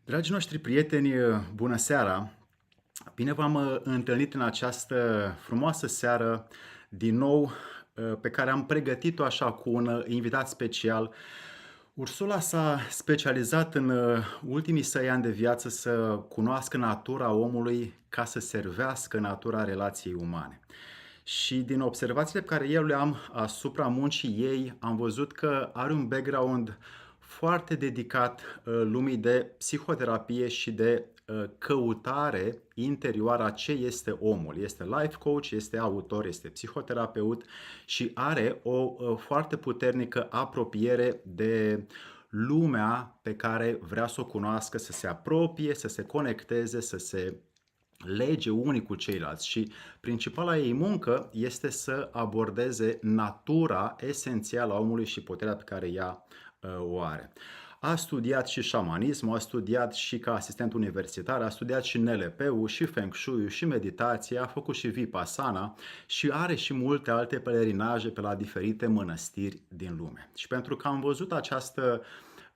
Dragii noștri prieteni, bună seara! Bine v-am întâlnit în această frumoasă seară din nou, pe care am pregătit-o așa cu un invitat special. Ursula s-a specializat în ultimii săi ani de viață să cunoască natura omului ca să servească natura relației umane. Și din observațiile pe care eu le am asupra muncii ei, am văzut că are un background foarte dedicat lumii de psihoterapie și de căutare interioară a ce este omul. Este life coach, este autor, este psihoterapeut și are o foarte puternică apropiere de lumea pe care vrea să o cunoască, să se apropie, să se conecteze, să se lege unii cu ceilalți. Și principala ei muncă este să abordeze natura esențială a omului și puterea pe care ea o are. A studiat și șamanismul, a studiat și ca asistent universitar, a studiat și NLP-ul, și Feng Shui-ul, și meditație, a făcut și Vipassana și are și multe alte pelerinaje pe la diferite mănăstiri din lume. Și pentru că am văzut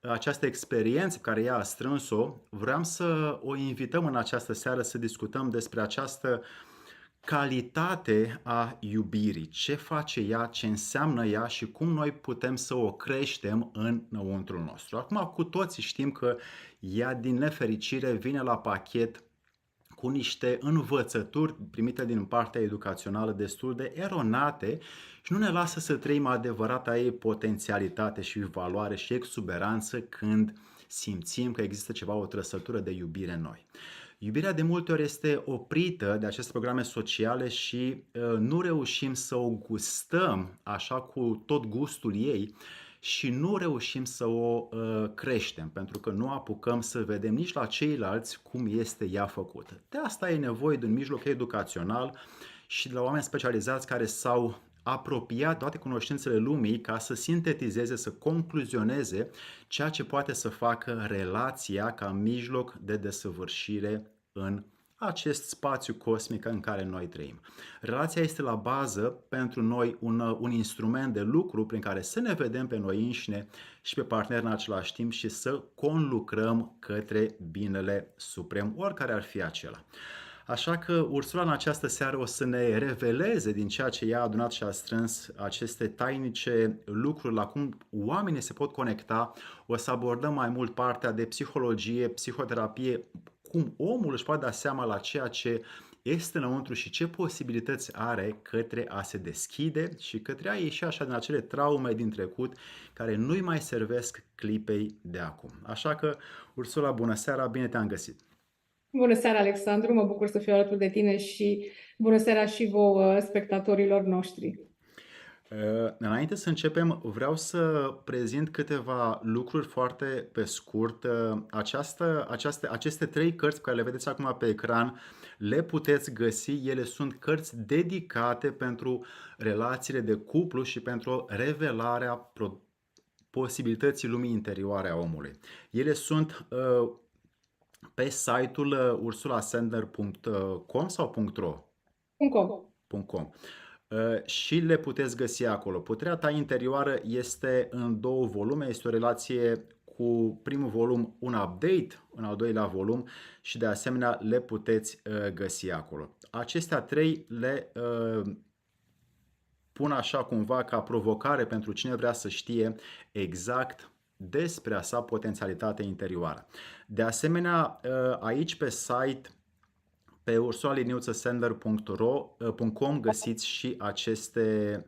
această experiență pe care ea a strâns-o, vreau să o invităm în această seară să discutăm despre această calitate a iubirii, ce face ea, ce înseamnă ea și cum noi putem să o creștem înăuntrul nostru. Acum cu toții știm că ea din nefericire vine la pachet cu niște învățături primite din partea educațională destul de eronate și nu ne lasă să trăim adevărata ei potențialitate și valoare și exuberanță când simțim că există ceva, o trăsătură de iubire în noi. Iubirea de multe ori este oprită de aceste programe sociale și nu reușim să o gustăm așa cu tot gustul ei și nu reușim să o creștem, pentru că nu apucăm să vedem nici la ceilalți cum este ea făcută. De asta e nevoie de un mijloc educațional și de la oameni specializați care s-au apropiat toate cunoștințele lumii ca să sintetizeze, să concluzioneze ceea ce poate să facă relația ca mijloc de desăvârșire în acest spațiu cosmic în care noi trăim. Relația este la bază pentru noi un instrument de lucru prin care să ne vedem pe noi înșine și pe partener în același timp și să conlucrăm către binele suprem, oricare ar fi acela. Așa că Ursula în această seară o să ne reveleze din ceea ce ea a adunat și a strâns aceste tainice lucruri la cum oamenii se pot conecta. O să abordăm mai mult partea de psihologie, psihoterapie, cum omul își poate da seama la ceea ce este înăuntru și ce posibilități are către a se deschide și către a ieși așa din acele traume din trecut care nu-i mai servesc clipei de acum. Așa că, Ursula, bună seara, bine te-am găsit! Bună seara, Alexandru! Mă bucur să fiu alături de tine și bună seara și vouă, spectatorilor noștri. Înainte să începem, vreau să prezint câteva lucruri foarte pe scurt. Aceste trei cărți pe care le vedeți acum pe ecran le puteți găsi. Ele sunt cărți dedicate pentru relațiile de cuplu și pentru revelarea posibilității lumii interioare a omului. Ele sunt pe site-ul ursulasendler.com sau .ro? .com. Și le puteți găsi acolo. Puterea ta interioară este în două volume, este o relație cu primul volum, un update, în al doilea volum și de asemenea le puteți găsi acolo. Acestea trei le pun așa cumva ca provocare pentru cine vrea să știe exact despre a sa potențialitate interioară. De asemenea, aici pe site, pe ursulaliniuțăsendler.com găsiți și aceste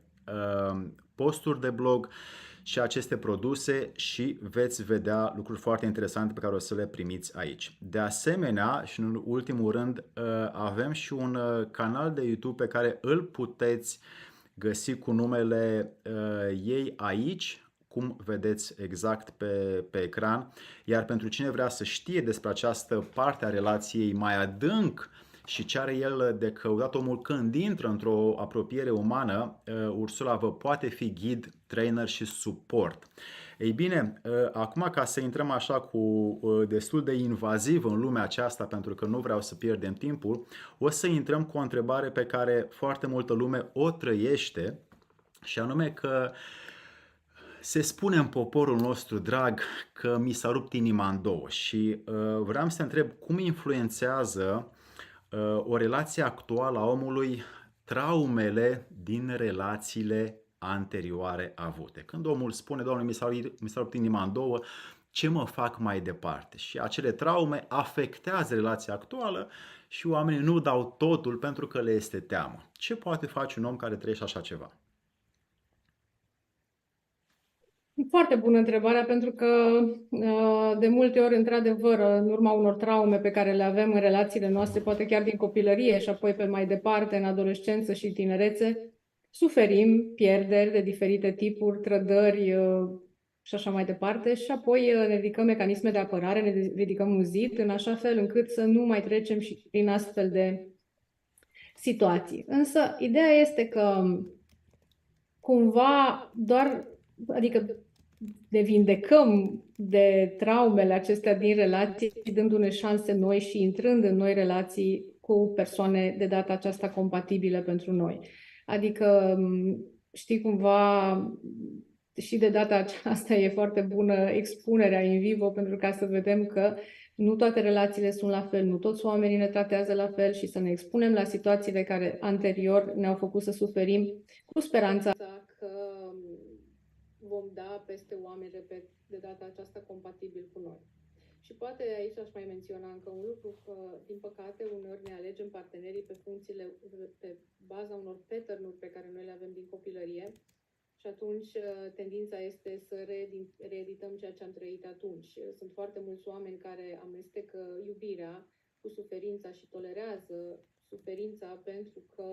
posturi de blog și aceste produse și veți vedea lucruri foarte interesante pe care o să le primiți aici. De asemenea, și în ultimul rând, avem și un canal de YouTube pe care îl puteți găsi cu numele ei aici, cum vedeți exact pe ecran. Iar pentru cine vrea să știe despre această parte a relației mai adânc și ce are el de căutat omul când intră într-o apropiere umană, Ursula vă poate fi ghid, trainer și suport. Ei bine, acum ca să intrăm așa cu destul de invaziv în lumea aceasta, pentru că nu vreau să pierdem timpul, o să intrăm cu o întrebare pe care foarte multă lume o trăiește, și anume că Se spune în poporul nostru drag că mi s-a rupt inima în două și vreau să te întreb cum influențează o relație actuală a omului traumele din relațiile anterioare avute. Când omul spune, Doamne, mi s-a rupt inima în două, ce mă fac mai departe? Și acele traume afectează relația actuală și oamenii nu dau totul pentru că le este teamă. Ce poate face un om care trăiește așa ceva? Foarte bună întrebarea, pentru că de multe ori, într-adevăr, în urma unor traume pe care le avem în relațiile noastre, poate chiar din copilărie și apoi pe mai departe, în adolescență și tinerețe, suferim pierderi de diferite tipuri, trădări și așa mai departe, și apoi ne ridicăm mecanisme de apărare, ne ridicăm un zid, în așa fel încât să nu mai trecem și prin astfel de situații. Însă, ideea este că cumva adică ne vindecăm de traumele acestea din relații, dându-ne șanse noi și intrând în noi relații cu persoane de data aceasta compatibile pentru noi. Adică, știi, cumva și de data aceasta e foarte bună expunerea in vivo, pentru ca să vedem că nu toate relațiile sunt la fel, nu toți oamenii ne tratează la fel și să ne expunem la situațiile care anterior ne-au făcut să suferim, cu speranța că vom da peste oameni, repet, de data aceasta compatibil cu noi. Și poate aici aș mai menționa încă un lucru, că, din păcate, uneori ne alegem partenerii pe baza unor pattern-uri pe care noi le avem din copilărie și atunci tendința este să reedităm ceea ce am trăit atunci. Sunt foarte mulți oameni care amestecă iubirea cu suferința și tolerează suferința pentru că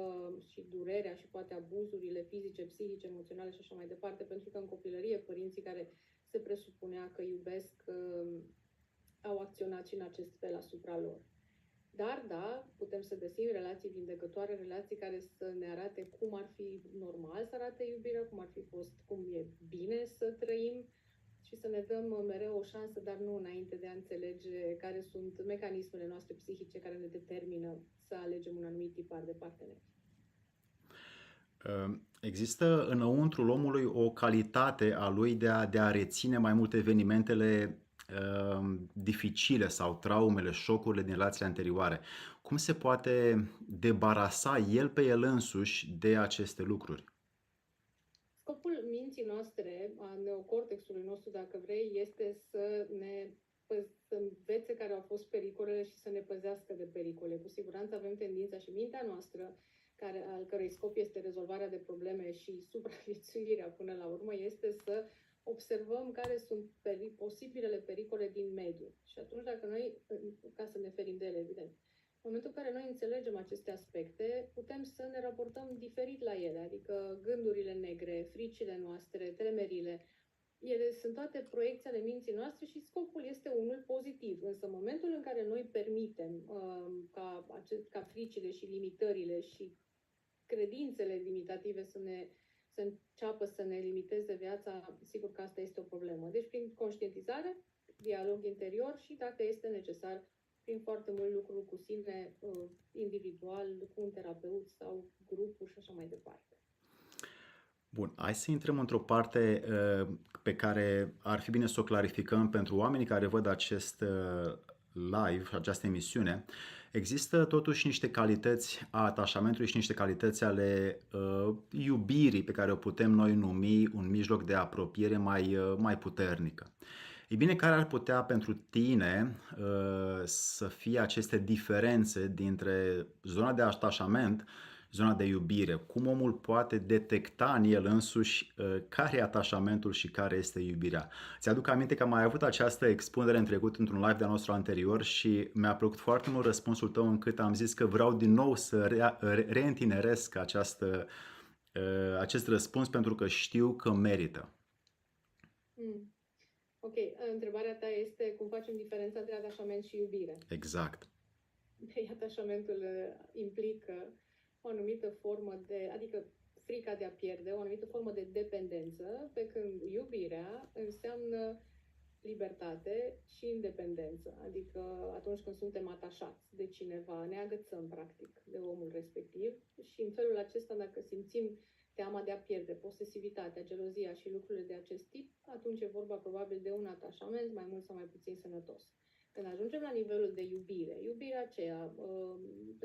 și durerea și poate abuzurile fizice, psihice, emoționale și așa mai departe, pentru că în copilărie părinții care se presupunea că iubesc au acționat și în acest fel asupra lor. Dar, da, putem să găsim relații vindecătoare, relații care să ne arate cum ar fi normal să arate iubirea, cum e bine să trăim și să ne dăm mereu o șansă, dar nu înainte de a înțelege care sunt mecanismele noastre psihice care ne determină să alegem un anumit tipar de partener. Există înăuntrul omului o calitate a lui de a reține mai mult evenimentele dificile sau traumele, șocurile din relațiile anterioare. Cum se poate debarasa el pe el însuși de aceste lucruri? Scopul minții noastre, a neocortexului nostru, dacă vrei, este să învețe care au fost pericolele și să ne păzească de pericole. Cu siguranță avem tendința și mintea noastră, al cărei scop este rezolvarea de probleme și supraviețuirea până la urmă, este să observăm care sunt posibilele pericole din mediu. Și atunci, dacă noi, ca să ne ferim de ele, evident, în momentul în care noi înțelegem aceste aspecte, putem să ne raportăm diferit la ele, adică gândurile negre, fricile noastre, temerile. Ele sunt toate proiecții ale minții noastre și scopul este unul pozitiv. Însă în momentul în care noi permitem ca fricile și limitările și credințele limitative să înceapă să ne limiteze viața, sigur că asta este o problemă. Deci prin conștientizare, dialog interior și, dacă este necesar, prin foarte mult lucru cu sine, individual, cu un terapeut sau grupuri și așa mai departe. Bun, hai să intrăm într-o parte pe care ar fi bine să o clarificăm pentru oamenii care văd acest live, această emisiune. Există totuși niște calități a atașamentului și niște calități ale iubirii pe care o putem noi numi un mijloc de apropiere mai puternică. Ei bine, care ar putea pentru tine să fie aceste diferențe dintre zona de atașament, zona de iubire? Cum omul poate detecta în el însuși care e atașamentul și care este iubirea? Ți-aduc aminte că am mai avut această expunere în trecut într-un live de-al nostru anterior și mi-a plăcut foarte mult răspunsul tău, încât am zis că vreau din nou să reîntineresc acest răspuns pentru că știu că merită. Ok, întrebarea ta este cum facem diferența între atașament și iubire. Exact. Atașamentul implică o anumită formă adică frica de a pierde, o anumită formă de dependență, pe când iubirea înseamnă libertate și independență. Adică atunci când suntem atașați de cineva, ne agățăm practic de omul respectiv și în felul acesta, dacă simțim teama de a pierde, posesivitatea, gelozia și lucrurile de acest tip, atunci e vorba probabil de un atașament mai mult sau mai puțin sănătos. Când ajungem la nivelul de iubire, iubirea aceea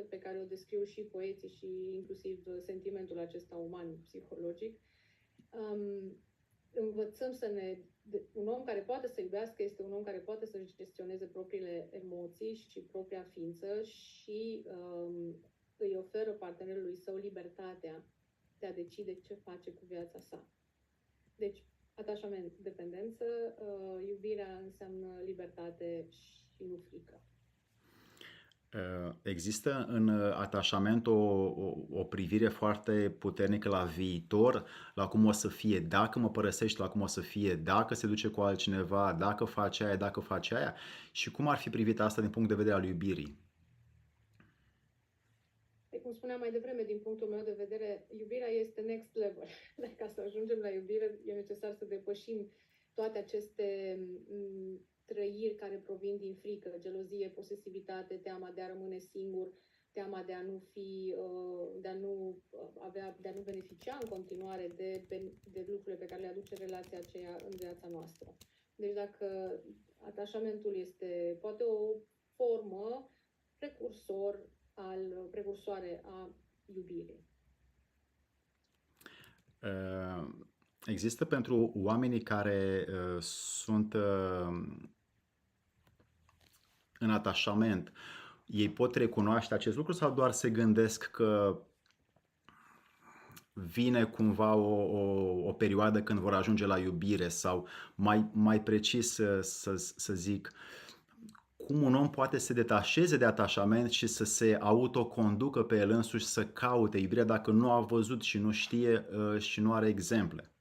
pe care o descriu și poeții și inclusiv sentimentul acesta uman, psihologic, învățăm un om care poate să iubească este un om care poate să-și gestioneze propriile emoții și propria ființă și îi oferă partenerului său libertatea de a decide ce face cu viața sa. Deci, atașament, dependență, iubirea înseamnă libertate și nu frică. Există în atașament o privire foarte puternică la viitor, la cum o să fie dacă mă părăsești, la cum o să fie dacă se duce cu altcineva, dacă face aia, dacă face aia, și cum ar fi privit asta din punct de vedere al iubirii? Cum spuneam mai devreme, din punctul meu de vedere, iubirea este next level. Ca să ajungem la iubire, e necesar să depășim toate aceste trăiri care provin din frică, gelozie, posesivitate, teama de a rămâne singur, teama de a nu fi, de a nu beneficia în continuare de lucrurile pe care le aduce relația aceea în viața noastră. Deci dacă atașamentul este poate o formă precursoare a iubirii. Există pentru oamenii care sunt în atașament, ei pot recunoaște acest lucru sau doar se gândesc că vine cumva o perioadă când vor ajunge la iubire, sau mai precis să zic, cum un om poate să se detașeze de atașament și să se autoconducă pe el însuși să caute iubirea dacă nu a văzut și nu știe și nu are exemple?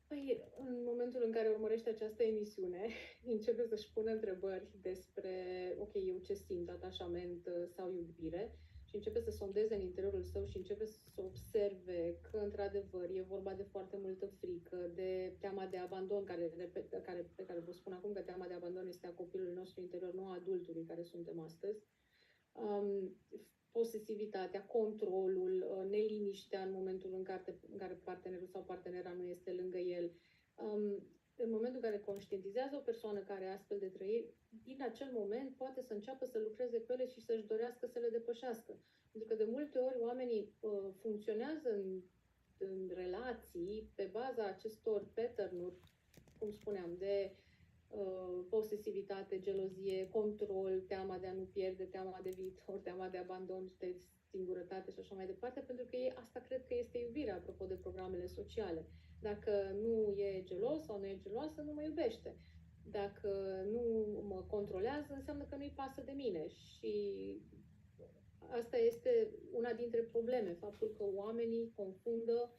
Păi, în momentul în care urmărește această emisiune, începe să-și pună întrebări despre, ok, eu ce simt, atașament sau iubire, și începe să sondeze în interiorul său și începe să observe că, într-adevăr, e vorba de foarte multă frică, de teama de abandon, pe care vă spun acum că teama de abandon este a copilului nostru interior, nu a adultului care suntem astăzi, posesivitatea, controlul, neliniștea în momentul în care partenerul sau partenera nu este lângă el. În momentul în care conștientizează o persoană care are astfel de trăiri, din acel moment poate să înceapă să lucreze cu ele și să-și dorească să le depășească. Pentru că de multe ori oamenii funcționează în relații pe baza acestor pattern-uri, cum spuneam, de posesivitate, gelozie, control, teama de a nu pierde, teama de viitor, teama de abandon, de singurătate și așa mai departe, pentru că asta cred că este iubirea, apropo de programele sociale. Dacă nu e gelos sau nu e geloasă, nu mă iubește. Dacă nu mă controlează, înseamnă că nu-i pasă de mine. Și asta este una dintre probleme, faptul că oamenii confundă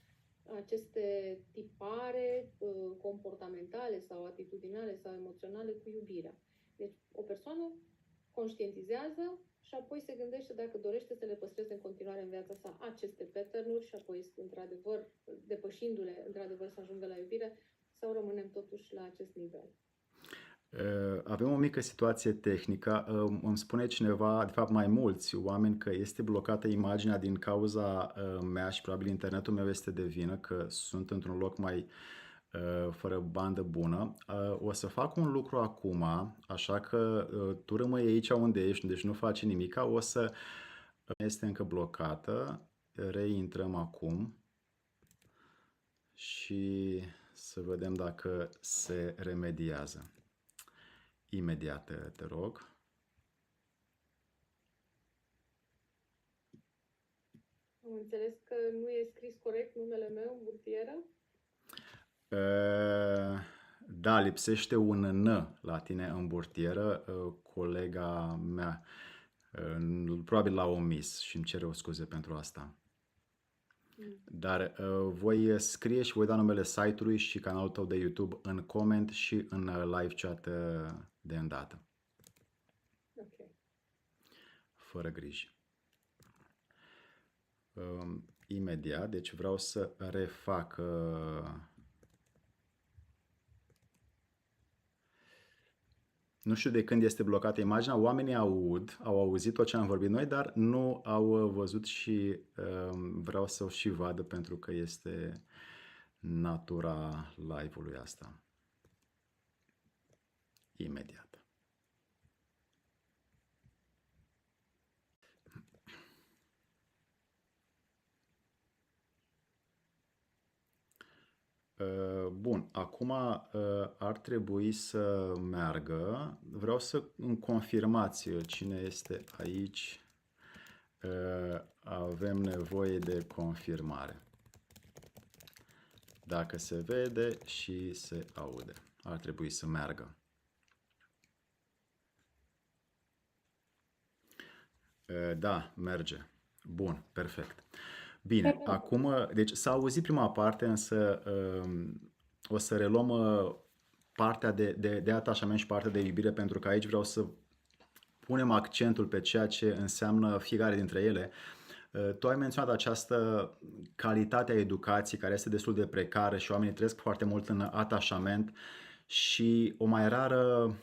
aceste tipare comportamentale sau atitudinale sau emoționale cu iubirea. Deci o persoană conștientizează și apoi se gândește dacă dorește să le păstreze în continuare în viața sa aceste pattern-uri și apoi, într-adevăr, depășindu-le, într-adevăr, să ajungă la iubire, sau rămânem totuși la acest nivel. Avem o mică situație tehnică. Îmi spune cineva, de fapt mai mulți oameni, că este blocată imaginea din cauza mea și probabil internetul meu este de vină, că sunt într-un loc mai fără bandă bună. O să fac un lucru acum, așa că tu rămâi aici unde ești, deci nu faci nimica. Este încă blocată. Reintrăm acum și să vedem dacă se remediază. Imediat, te rog. Am înțeles că nu e scris corect numele meu în burtieră? Da, lipsește un N la tine în burtieră. Colega mea probabil l-a omis și îmi cere o scuze pentru asta. Dar voi scrie și voi da numele site-ului și canalul tău de YouTube în coment și în live chat de îndată. Ok. Fără griji. Imediat, deci vreau să refac Nu știu de când este blocată imaginea, oamenii au auzit tot ce am vorbit noi, dar nu au văzut și vreau să o și vadă pentru că este natura live-ului asta. Imediat. Bun, acum ar trebui să meargă. Vreau să îmi confirmați cine este aici. Avem nevoie de confirmare. Dacă se vede și se aude, ar trebui să meargă. Da, merge. Bun, perfect. Bine, acum, deci s-a auzit prima parte, însă o să reluăm partea de atașament și partea de iubire, pentru că aici vreau să punem accentul pe ceea ce înseamnă fiecare dintre ele. Tu ai menționat această calitate a educației care este destul de precară și oamenii trăiesc foarte mult în atașament și o mai rară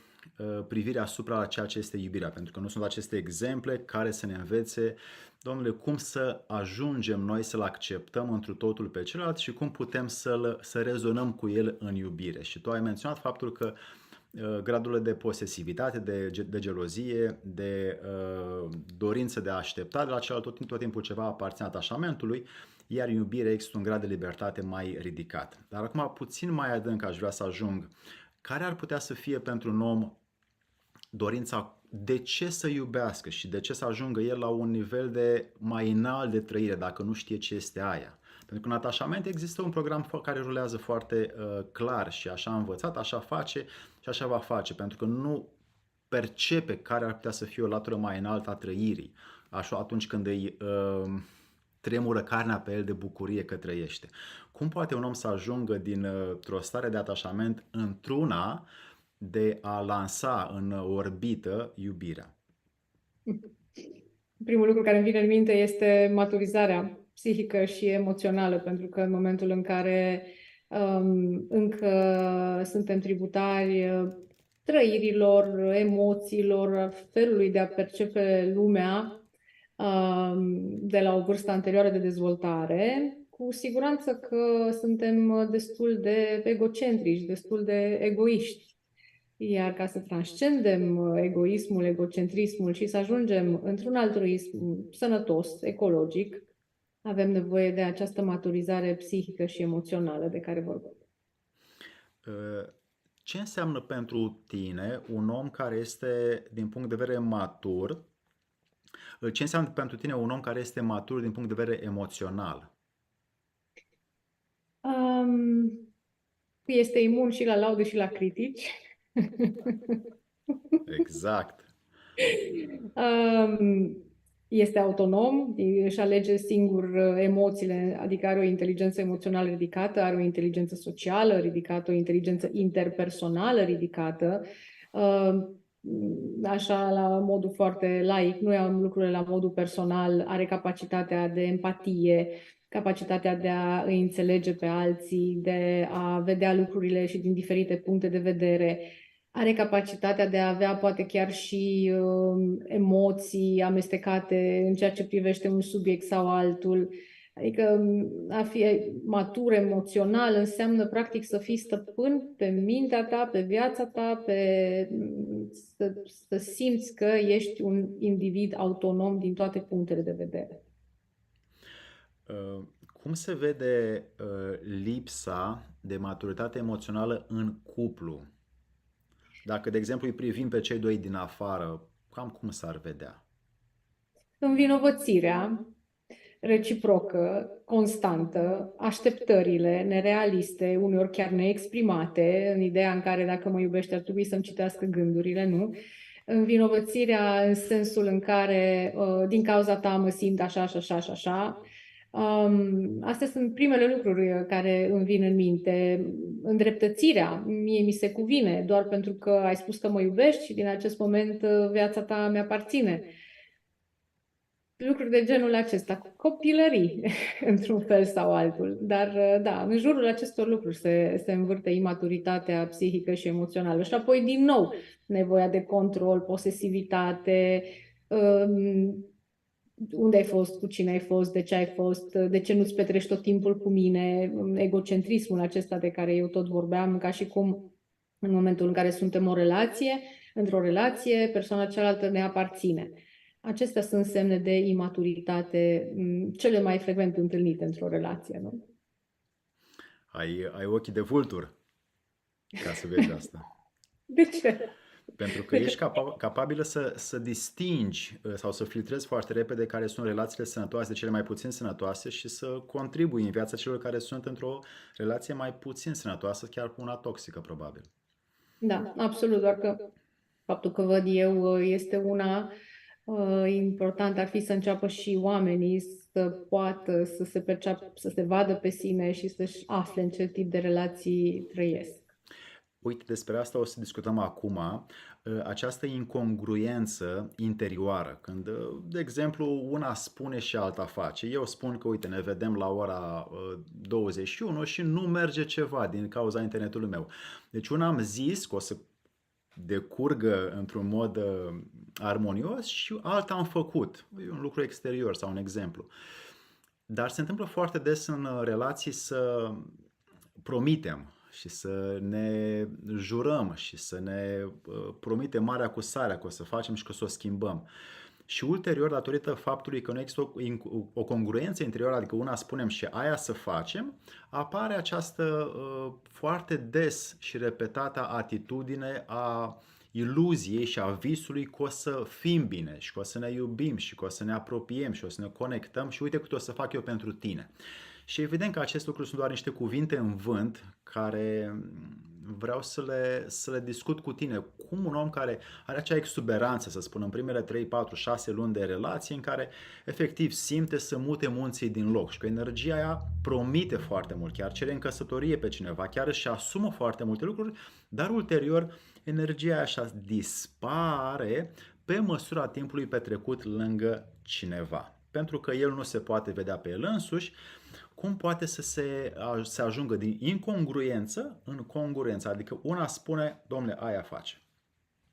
privire asupra ceea ce este iubirea, pentru că nu sunt aceste exemple care să ne învețe, domnule, cum să ajungem noi să-l acceptăm întru totul pe celălalt și cum putem să rezonăm cu el în iubire. Și tu ai menționat faptul că gradurile de posesivitate, de gelozie, de dorință de a aștepta de la celălalt tot timpul ceva aparține atașamentului, iar iubirea există un grad de libertate mai ridicat. Dar acum puțin mai adânc aș vrea să ajung. Care ar putea să fie pentru un om dorința de ce să iubească și de ce să ajungă el la un nivel de mai înalt de trăire dacă nu știe ce este aia? Pentru că în atașament există un program care rulează foarte clar și așa a învățat, așa face și așa va face, pentru că nu percepe care ar putea să fie o latură mai înaltă a trăirii, așa atunci când îi tremură carnea pe el de bucurie că trăiește. Cum poate un om să ajungă dintr-o stare de atașament într-una de a lansa în orbită iubirea? Primul lucru care îmi vine în minte este maturizarea psihică și emoțională, pentru că în momentul în care încă suntem tributari trăirilor, emoțiilor, felului de a percepe lumea de la o vârstă anterioară de dezvoltare, cu siguranță că suntem destul de egocentrici, destul de egoiști. Iar ca să transcendem egoismul, egocentrismul și să ajungem într-un altruism sănătos, ecologic, avem nevoie de această maturizare psihică și emoțională de care vorbim. Ce înseamnă pentru tine un om care este, din punct de vedere matur, ce înseamnă pentru tine un om care este matur din punct de vedere emoțional? Este imun și la laude și la critici. Exact. Este autonom, își alege singur emoțiile, adică are o inteligență emoțională ridicată, are o inteligență socială ridicată, o inteligență interpersonală ridicată, așa la modul foarte laic, nu am lucrurile la modul personal, are capacitatea de empatie, capacitatea de a îi înțelege pe alții, de a vedea lucrurile și din diferite puncte de vedere. Are capacitatea de a avea poate chiar și emoții amestecate în ceea ce privește un subiect sau altul. Adică a fi matur emoțional înseamnă practic să fii stăpân pe mintea ta, pe viața ta, să simți că ești un individ autonom din toate punctele de vedere. Cum se vede lipsa de maturitate emoțională în cuplu? Dacă, de exemplu, îi privim pe cei doi din afară, cam cum s-ar vedea? Învinovățirea reciprocă, constantă, așteptările nerealiste, uneori chiar neexprimate, în ideea în care dacă mă iubește ar trebui să-mi citească gândurile, nu? Învinovățirea în sensul în care din cauza ta mă simt așa și așa și așa. Astea sunt primele lucruri care îmi vin în minte. Îndreptățirea, mie mi se cuvine doar pentru că ai spus că mă iubești și din acest moment viața ta mi-aparține. lucruri de genul acesta, copilării, într-un fel sau altul. Dar, da, în jurul acestor lucruri se învârte imaturitatea psihică și emoțională. Și apoi, din nou, nevoia de control, posesivitate, unde ai fost, cu cine ai fost, de ce ai fost, de ce nu-ți petrești tot timpul cu mine, egocentrismul acesta de care eu tot vorbeam, ca și cum în momentul în care suntem într-o relație, persoana cealaltă ne aparține. Acestea sunt semne de imaturitate cele mai frecvent întâlnite într-o relație, nu? Ai ochii de vultur ca să vezi asta. De ce? Pentru că ești capabilă să distingi sau să filtrezi foarte repede care sunt relațiile sănătoase de cele mai puțin sănătoase și să contribui în viața celor care sunt într-o relație mai puțin sănătoasă, chiar cu una toxică, probabil. Da, absolut, doar că faptul că văd eu este una important, ar fi să înceapă și oamenii să poată să se perceapă, să se vadă pe sine și să-și afle în ce tip de relații trăiesc. Uite, despre asta o să discutăm acum, această incongruență interioară, când, de exemplu, una spune și alta face. Eu spun că, uite, ne vedem la ora 21 și nu merge ceva din cauza internetului meu. Deci una am zis că o să decurgă într-un mod armonios și alta am făcut. E un lucru exterior sau un exemplu. Dar se întâmplă foarte des în relații să promitem și să ne jurăm și să ne promitem marea cu sarea că o să facem și că o să o schimbăm. Și ulterior, datorită faptului că nu există o congruență interioară, adică una spunem și aia să facem, apare această foarte des și repetată atitudine a iluziei și a visului că o să fim bine și că o să ne iubim și că o să ne apropiem și o să ne conectăm și uite cât o să fac eu pentru tine. Și evident că acest lucru sunt doar niște cuvinte în vânt care vreau să le discut cu tine. Cum un om care are acea exuberanță, să spun, în primele 3, 4, 6 luni de relație în care efectiv simte să mute munții din loc și că energia aia promite foarte mult, chiar cere în căsătorie pe cineva, chiar își asumă foarte multe lucruri, dar ulterior energia aia așa dispare pe măsura timpului petrecut lângă cineva. Pentru că el nu se poate vedea pe el însuși, cum poate să se ajungă din incongruență în congruență? Adică una spune, domnule, aia face.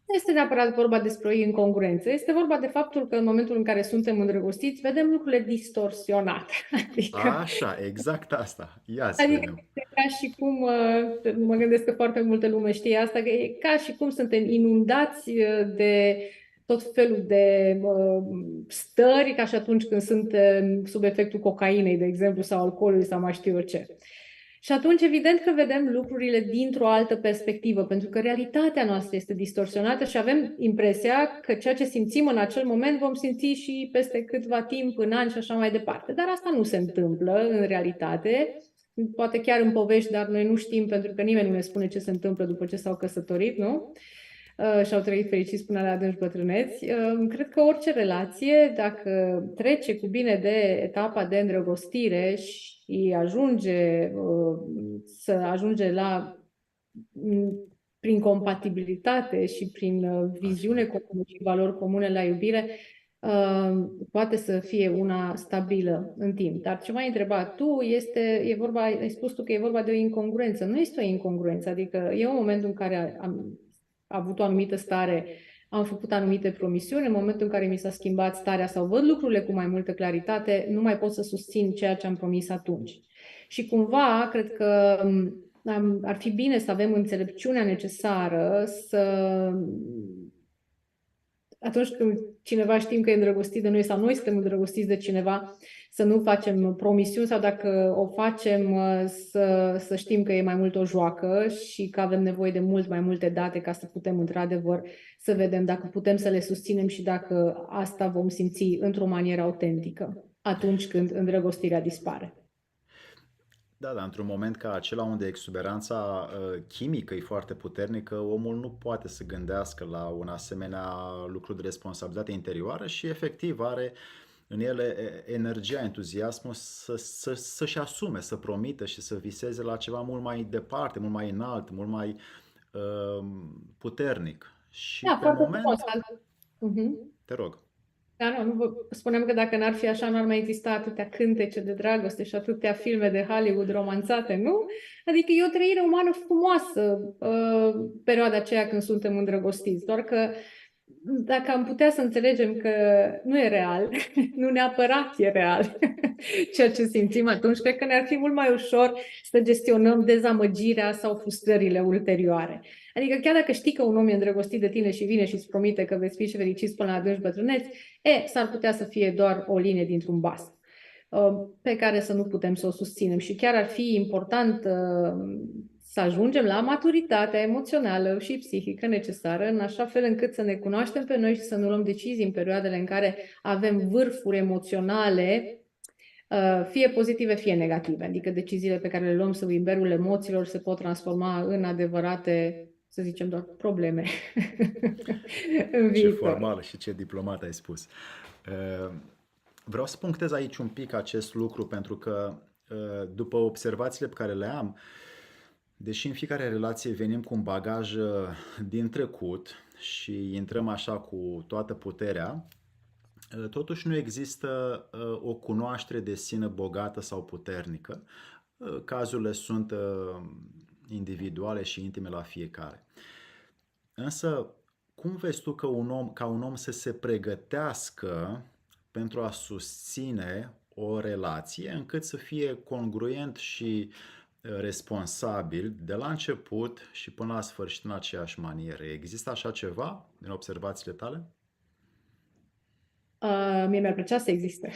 Nu este neapărat vorba despre o incongruență, este vorba de faptul că în momentul în care suntem îndrăgostiți, vedem lucrurile distorsionate. Așa, exact asta. Ia să Adică vedem. este ca și cum, mă gândesc că foarte multă lume știe asta, că e ca și cum suntem inundați de tot felul de stări, ca și atunci când suntem sub efectul cocainei, de exemplu, sau alcoolului, sau mai știu eu ce. Și atunci, evident că vedem lucrurile dintr-o altă perspectivă, pentru că realitatea noastră este distorsionată și avem impresia că ceea ce simțim în acel moment vom simți și peste câtva timp, în ani și așa mai departe. Dar asta nu se întâmplă în realitate, poate chiar în povești, dar noi nu știm pentru că nimeni nu ne spune ce se întâmplă după ce s-au căsătorit, nu? Și au trăit fericiți până la adânci bătrâneți. Cred că orice relație, dacă trece cu bine de etapa de îndrăgostire și ajunge prin compatibilitate și prin viziune comună și valori comune la iubire, poate să fie una stabilă în timp. Dar ce m-ai întrebat tu ai spus tu că e vorba de o incongruență. Nu este o incongruență, adică e un moment în care am avut o anumită stare, am făcut anumite promisiuni, în momentul în care mi s-a schimbat starea sau văd lucrurile cu mai multă claritate, nu mai pot să susțin ceea ce am promis atunci. Și cumva, cred că ar fi bine să avem înțelepciunea necesară atunci când cineva știm că e îndrăgostit de noi sau noi suntem îndrăgostiți de cineva, să nu facem promisiuni sau dacă o facem să știm că e mai mult o joacă și că avem nevoie de mult mai multe date ca să putem într-adevăr să vedem dacă putem să le susținem și dacă asta vom simți într-o manieră autentică atunci când îndrăgostirea dispare. Da, dar într-un moment ca acela unde exuberanța chimică e foarte puternică, omul nu poate să gândească la un asemenea lucru de responsabilitate interioară și efectiv are în ele energia, entuziasmul să-și asume, să promită și să viseze la ceva mult mai departe, mult mai înalt, mult mai puternic. Și Da, pe foarte moment, frumos. te rog. Da, nu, spuneam că dacă n-ar fi așa, n-ar mai exista atâtea cântece de dragoste și atâtea filme de Hollywood romanțate, nu? Adică e o trăire umană frumoasă, perioada aceea când suntem îndrăgostiți, doar că dacă am putea să înțelegem că nu e real, nu neapărat e real ceea ce simțim atunci, cred că ne-ar fi mult mai ușor să gestionăm dezamăgirea sau frustrările ulterioare. Adică chiar dacă știi că un om e îndrăgostit de tine și vine și îți promite că veți fi și fericiți până la adânci bătrâneți, s-ar putea să fie doar o linie dintr-un bas pe care să nu putem să o susținem. Și chiar ar fi important să ajungem la maturitatea emoțională și psihică necesară, în așa fel încât să ne cunoaștem pe noi și să nu luăm decizii în perioadele în care avem vârfuri emoționale, fie pozitive, fie negative. Adică deciziile pe care le luăm sub imberul emoțiilor se pot transforma în adevărate, să zicem, doar probleme în Ce viitor. formală și ce diplomat ai spus. Vreau să punctez aici un pic acest lucru, pentru că după observațiile pe care le am, deși în fiecare relație venim cu un bagaj din trecut și intrăm așa cu toată puterea, totuși nu există o cunoaștere de sine bogată sau puternică. Cazurile sunt individuale și intime la fiecare. Însă, cum vezi tu că ca un om să se pregătească pentru a susține o relație încât să fie congruent și responsabil de la început și până la sfârșit în aceeași manieră? Există așa ceva din observațiile tale? Mie mi-ar plăcea să existe.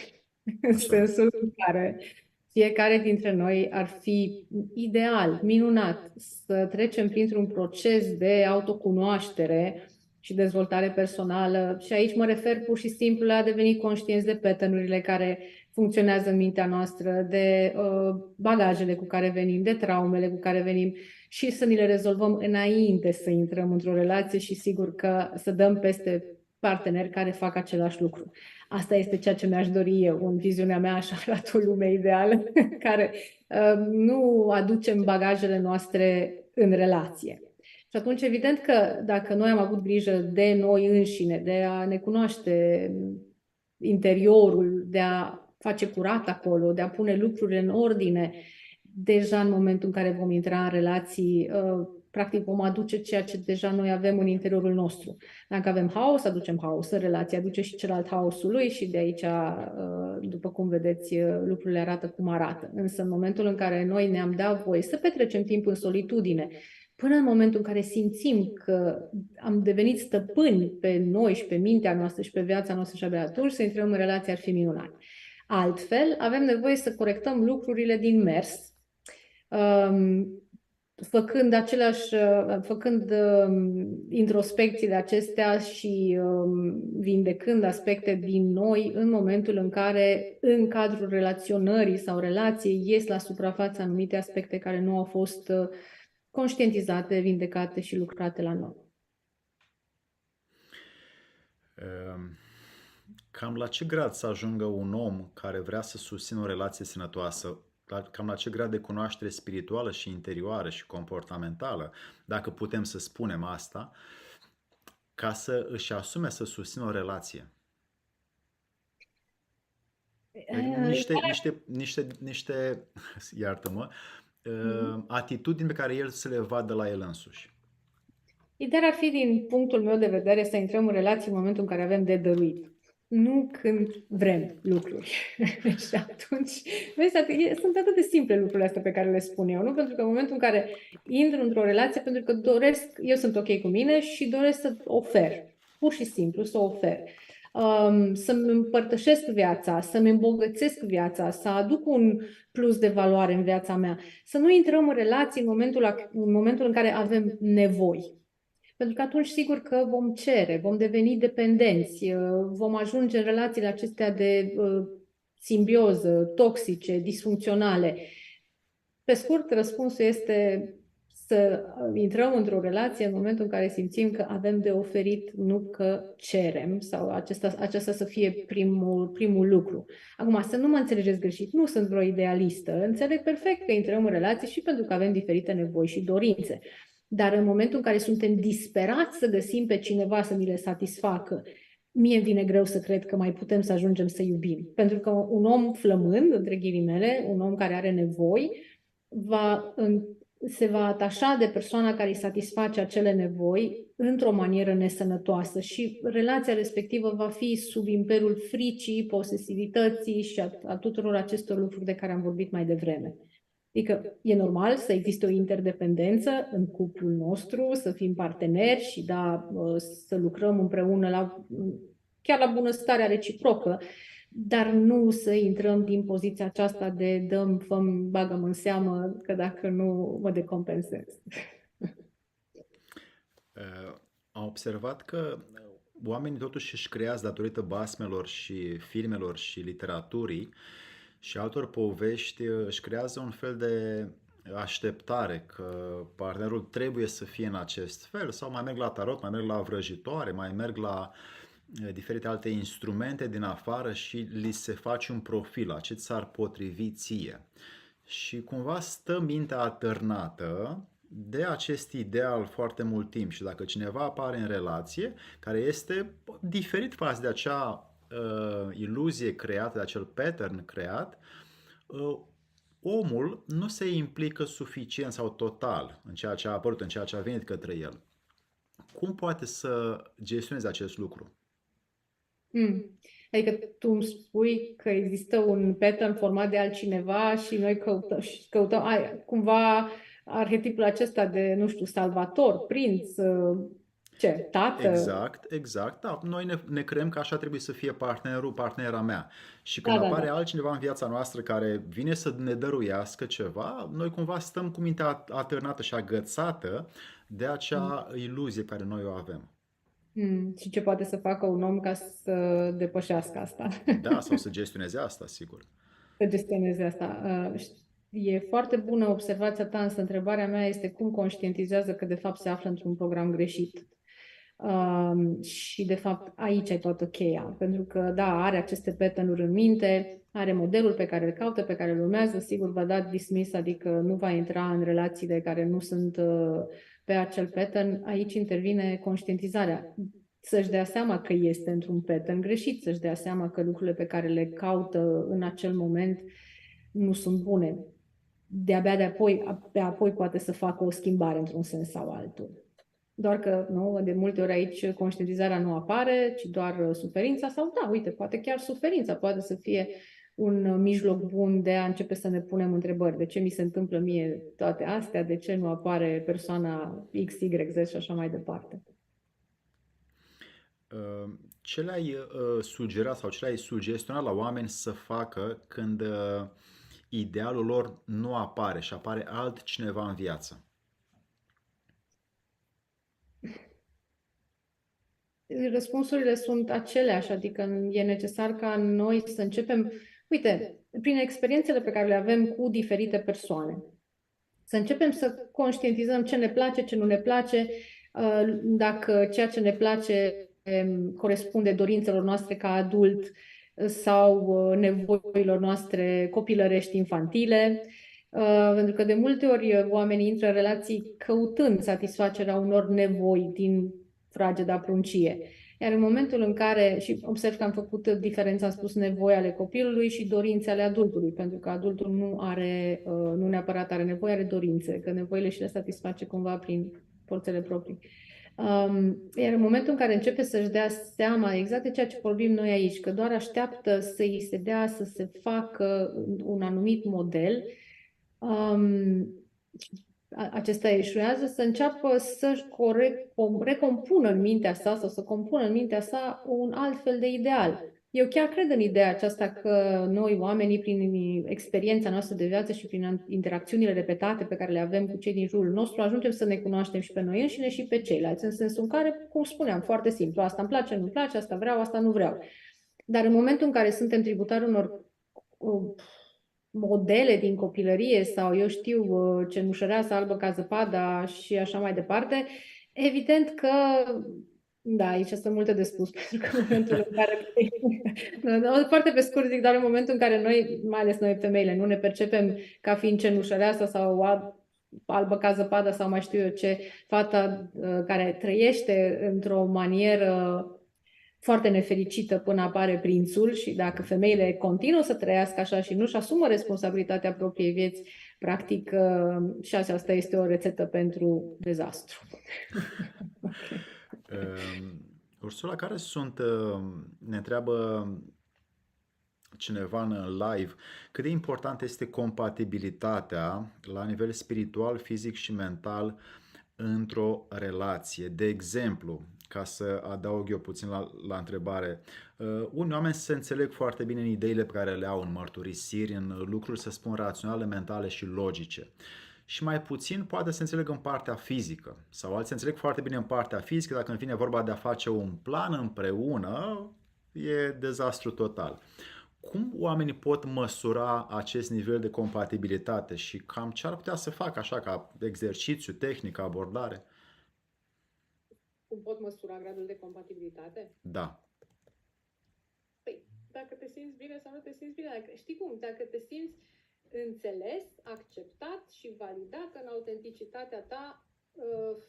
În sensul în care fiecare dintre noi ar fi ideal, minunat, să trecem printr-un proces de autocunoaștere și dezvoltare personală. Și aici mă refer pur și simplu la a deveni conștienți de pattern-urile care funcționează în mintea noastră, de bagajele cu care venim, de traumele cu care venim și să ni le rezolvăm înainte să intrăm într-o relație și sigur că să dăm peste parteneri care fac același lucru. Asta este ceea ce mi-aș dori eu, în viziunea mea, așa arată o lume ideală, care nu aducem bagajele noastre în relație. Și atunci, evident că dacă noi am avut grijă de noi înșine, de a ne cunoaște interiorul, de a face curat acolo, de a pune lucrurile în ordine, deja în momentul în care vom intra în relații, practic vom aduce ceea ce deja noi avem în interiorul nostru. Dacă avem haos, aducem haos în relație, aduce și celălalt haosul lui și de aici, după cum vedeți, lucrurile arată cum arată. Însă în momentul în care noi ne-am dat voie să petrecem timp în solitudine, până în momentul în care simțim că am devenit stăpâni pe noi și pe mintea noastră și pe viața noastră și abia atunci să intrăm în relație ar fi minunat. Altfel, avem nevoie să corectăm lucrurile din mers, făcând introspecțiile acestea și vindecând aspecte din noi în momentul în care, în cadrul relaționării sau relației, ies la suprafață anumite aspecte care nu au fost conștientizate, vindecate și lucrate la noi. Cam la ce grad să ajungă un om care vrea să susțină o relație sănătoasă? Cam la ce grad de cunoaștere spirituală și interioară și comportamentală, dacă putem să spunem asta, ca să își asume să susțină o relație? Niște iartă-mă, atitudini pe care el să le vadă la el însuși. Ideea ar fi, din punctul meu de vedere, să intrăm în relații în momentul în care avem de dăruit. Nu când vrem lucruri. Și atunci, vezi, sunt atât de simple lucrurile astea pe care le spun eu, nu? Pentru că în momentul în care intru într-o relație, pentru că doresc, eu sunt ok cu mine și doresc să ofer. Pur și simplu să ofer. Să-mi împărtășesc viața, să-mi îmbogățesc viața, să aduc un plus de valoare în viața mea. Să nu intrăm în relații în momentul în care avem nevoi. Pentru că atunci sigur că vom cere, vom deveni dependenți, vom ajunge în relațiile acestea de simbioză, toxice, disfuncționale. Pe scurt, răspunsul este să intrăm într-o relație în momentul în care simțim că avem de oferit, nu că cerem, sau acesta să fie primul lucru. Acum, să nu mă înțelegeți greșit, nu sunt vreo idealistă, înțeleg perfect că intrăm în relație și pentru că avem diferite nevoi și dorințe. Dar în momentul în care suntem disperați să găsim pe cineva să ni le satisfacă, mie îmi vine greu să cred că mai putem să ajungem să iubim. Pentru că un om flămând, între ghilimele, un om care are nevoi, se va atașa de persoana care îi satisface acele nevoi într-o manieră nesănătoasă și relația respectivă va fi sub imperiul fricii, posesivității și a tuturor acestor lucruri de care am vorbit mai devreme. Adică e normal să existe o interdependență în cuplul nostru, să fim parteneri și să lucrăm împreună chiar la bunăstarea reciprocă, dar nu să intrăm din poziția aceasta de dăm, făm, bagăm în seamă, că dacă nu mă decompensez. Am observat că oamenii totuși își creează, datorită basmelor și filmelor și literaturii și altor povești, își creează un fel de așteptare că partenerul trebuie să fie în acest fel, sau mai merg la tarot, mai merg la vrăjitoare, mai merg la diferite alte instrumente din afară și li se face un profil, la ce ți-ar potrivi ție. Și cumva stă mintea atârnată de acest ideal foarte mult timp și dacă cineva apare în relație care este diferit față de acea iluzie creată, de acel pattern creat, omul nu se implică suficient sau total în ceea ce a apărut, în ceea ce a venit către el. Cum poate să gestioneze acest lucru? Adică tu îmi spui că există un pattern format de altcineva și noi căutăm cumva arhetipul acesta de, nu știu, salvator, prinț, tată. Exact. Da. Noi ne creăm că așa trebuie să fie partenerul, partenera mea. Și când apare altcineva în viața noastră care vine să ne dăruiască ceva, noi cumva stăm cu mintea atârnată și agățată de acea iluzie care noi o avem. Și ce poate să facă un om ca să depășească asta? Da, sau să gestioneze asta, sigur. Să gestioneze asta. E foarte bună observația ta, însă întrebarea mea este cum conștientizează că de fapt se află într-un program greșit. Și de fapt aici ai toată cheia, pentru că da, are aceste pattern-uri în minte, are modelul pe care îl caută, pe care îl urmează, sigur va da dismiss, adică nu va intra în relațiile care nu sunt pe acel pattern. Aici intervine conștientizarea, să-și dea seama că este într-un pattern greșit, să-și dea seama că lucrurile pe care le caută în acel moment nu sunt bune. De-abia apoi poate să facă o schimbare într-un sens sau altul. Doar că, nu, de multe ori aici conștientizarea nu apare, ci doar suferința sau, da, uite, poate chiar suferința poate să fie un mijloc bun de a începe să ne punem întrebări. De ce mi se întâmplă mie toate astea? De ce nu apare persoana X, Y, Z și așa mai departe? Ce le-ai sugerat sau ce le-ai sugestionat la oameni să facă când idealul lor nu apare și apare altcineva în viață? Răspunsurile sunt aceleași, adică e necesar ca noi să începem, uite, prin experiențele pe care le avem cu diferite persoane, să începem să conștientizăm ce ne place, ce nu ne place, dacă ceea ce ne place corespunde dorințelor noastre ca adult sau nevoilor noastre copilărești, infantile. Pentru că de multe ori oamenii intră în relații căutând satisfacerea unor nevoi din frageda pruncie. Iar în momentul în care, și observ că am făcut diferența, am spus nevoi ale copilului și dorințe ale adultului, pentru că adultul nu neapărat are nevoie, are dorințe, că nevoile și le satisface cumva prin forțele proprii. Iar în momentul în care începe să-și dea seama exact de ceea ce vorbim noi aici, că doar așteaptă să îi se dea să se facă un anumit model, acesta eșuează, să înceapă să-și recompună în mintea sa sau să compună în mintea sa un alt fel de ideal. Eu chiar cred în ideea aceasta că noi, oamenii, prin experiența noastră de viață și prin interacțiunile repetate pe care le avem cu cei din jurul nostru, ajungem să ne cunoaștem și pe noi înșine și pe ceilalți, în sensul în care, cum spuneam, foarte simplu, asta îmi place, nu-mi place, asta vreau, asta nu vreau. Dar în momentul în care suntem tributari unor modele din copilărie sau, eu știu, cenușăreasa albă ca zăpada și așa mai departe, evident că, da, aici sunt multe de spus, pentru că în momentul în care, foarte pe scurt zic, dar în momentul în care noi, mai ales noi femeile, nu ne percepem ca fiind cenușăreasa sau albă ca zăpada sau mai știu eu ce, fata care trăiește într-o manieră foarte nefericită până apare prințul și dacă femeile continuă să trăiască așa și nu-și asumă responsabilitatea propriei vieți, practic și asta este o rețetă pentru dezastru. Okay. Ursula, care sunt, ne întreabă cineva în live, cât de important este compatibilitatea la nivel spiritual, fizic și mental într-o relație. De exemplu, ca să adaug eu puțin la întrebare, unii oameni se înțeleg foarte bine în ideile pe care le au, în mărturisiri, în lucruri, să spun, raționale, mentale și logice. Și mai puțin poate să înțeleg în partea fizică. Sau alții înțeleg foarte bine în partea fizică, dacă vine vorba de a face un plan împreună, e dezastru total. Cum oamenii pot măsura acest nivel de compatibilitate și cam ce ar putea să facă așa ca exercițiu, tehnică, abordare? Cum pot măsura gradul de compatibilitate? Da. Păi, dacă te simți bine sau nu te simți bine. Știi cum? Dacă te simți înțeles, acceptat și validat în autenticitatea ta,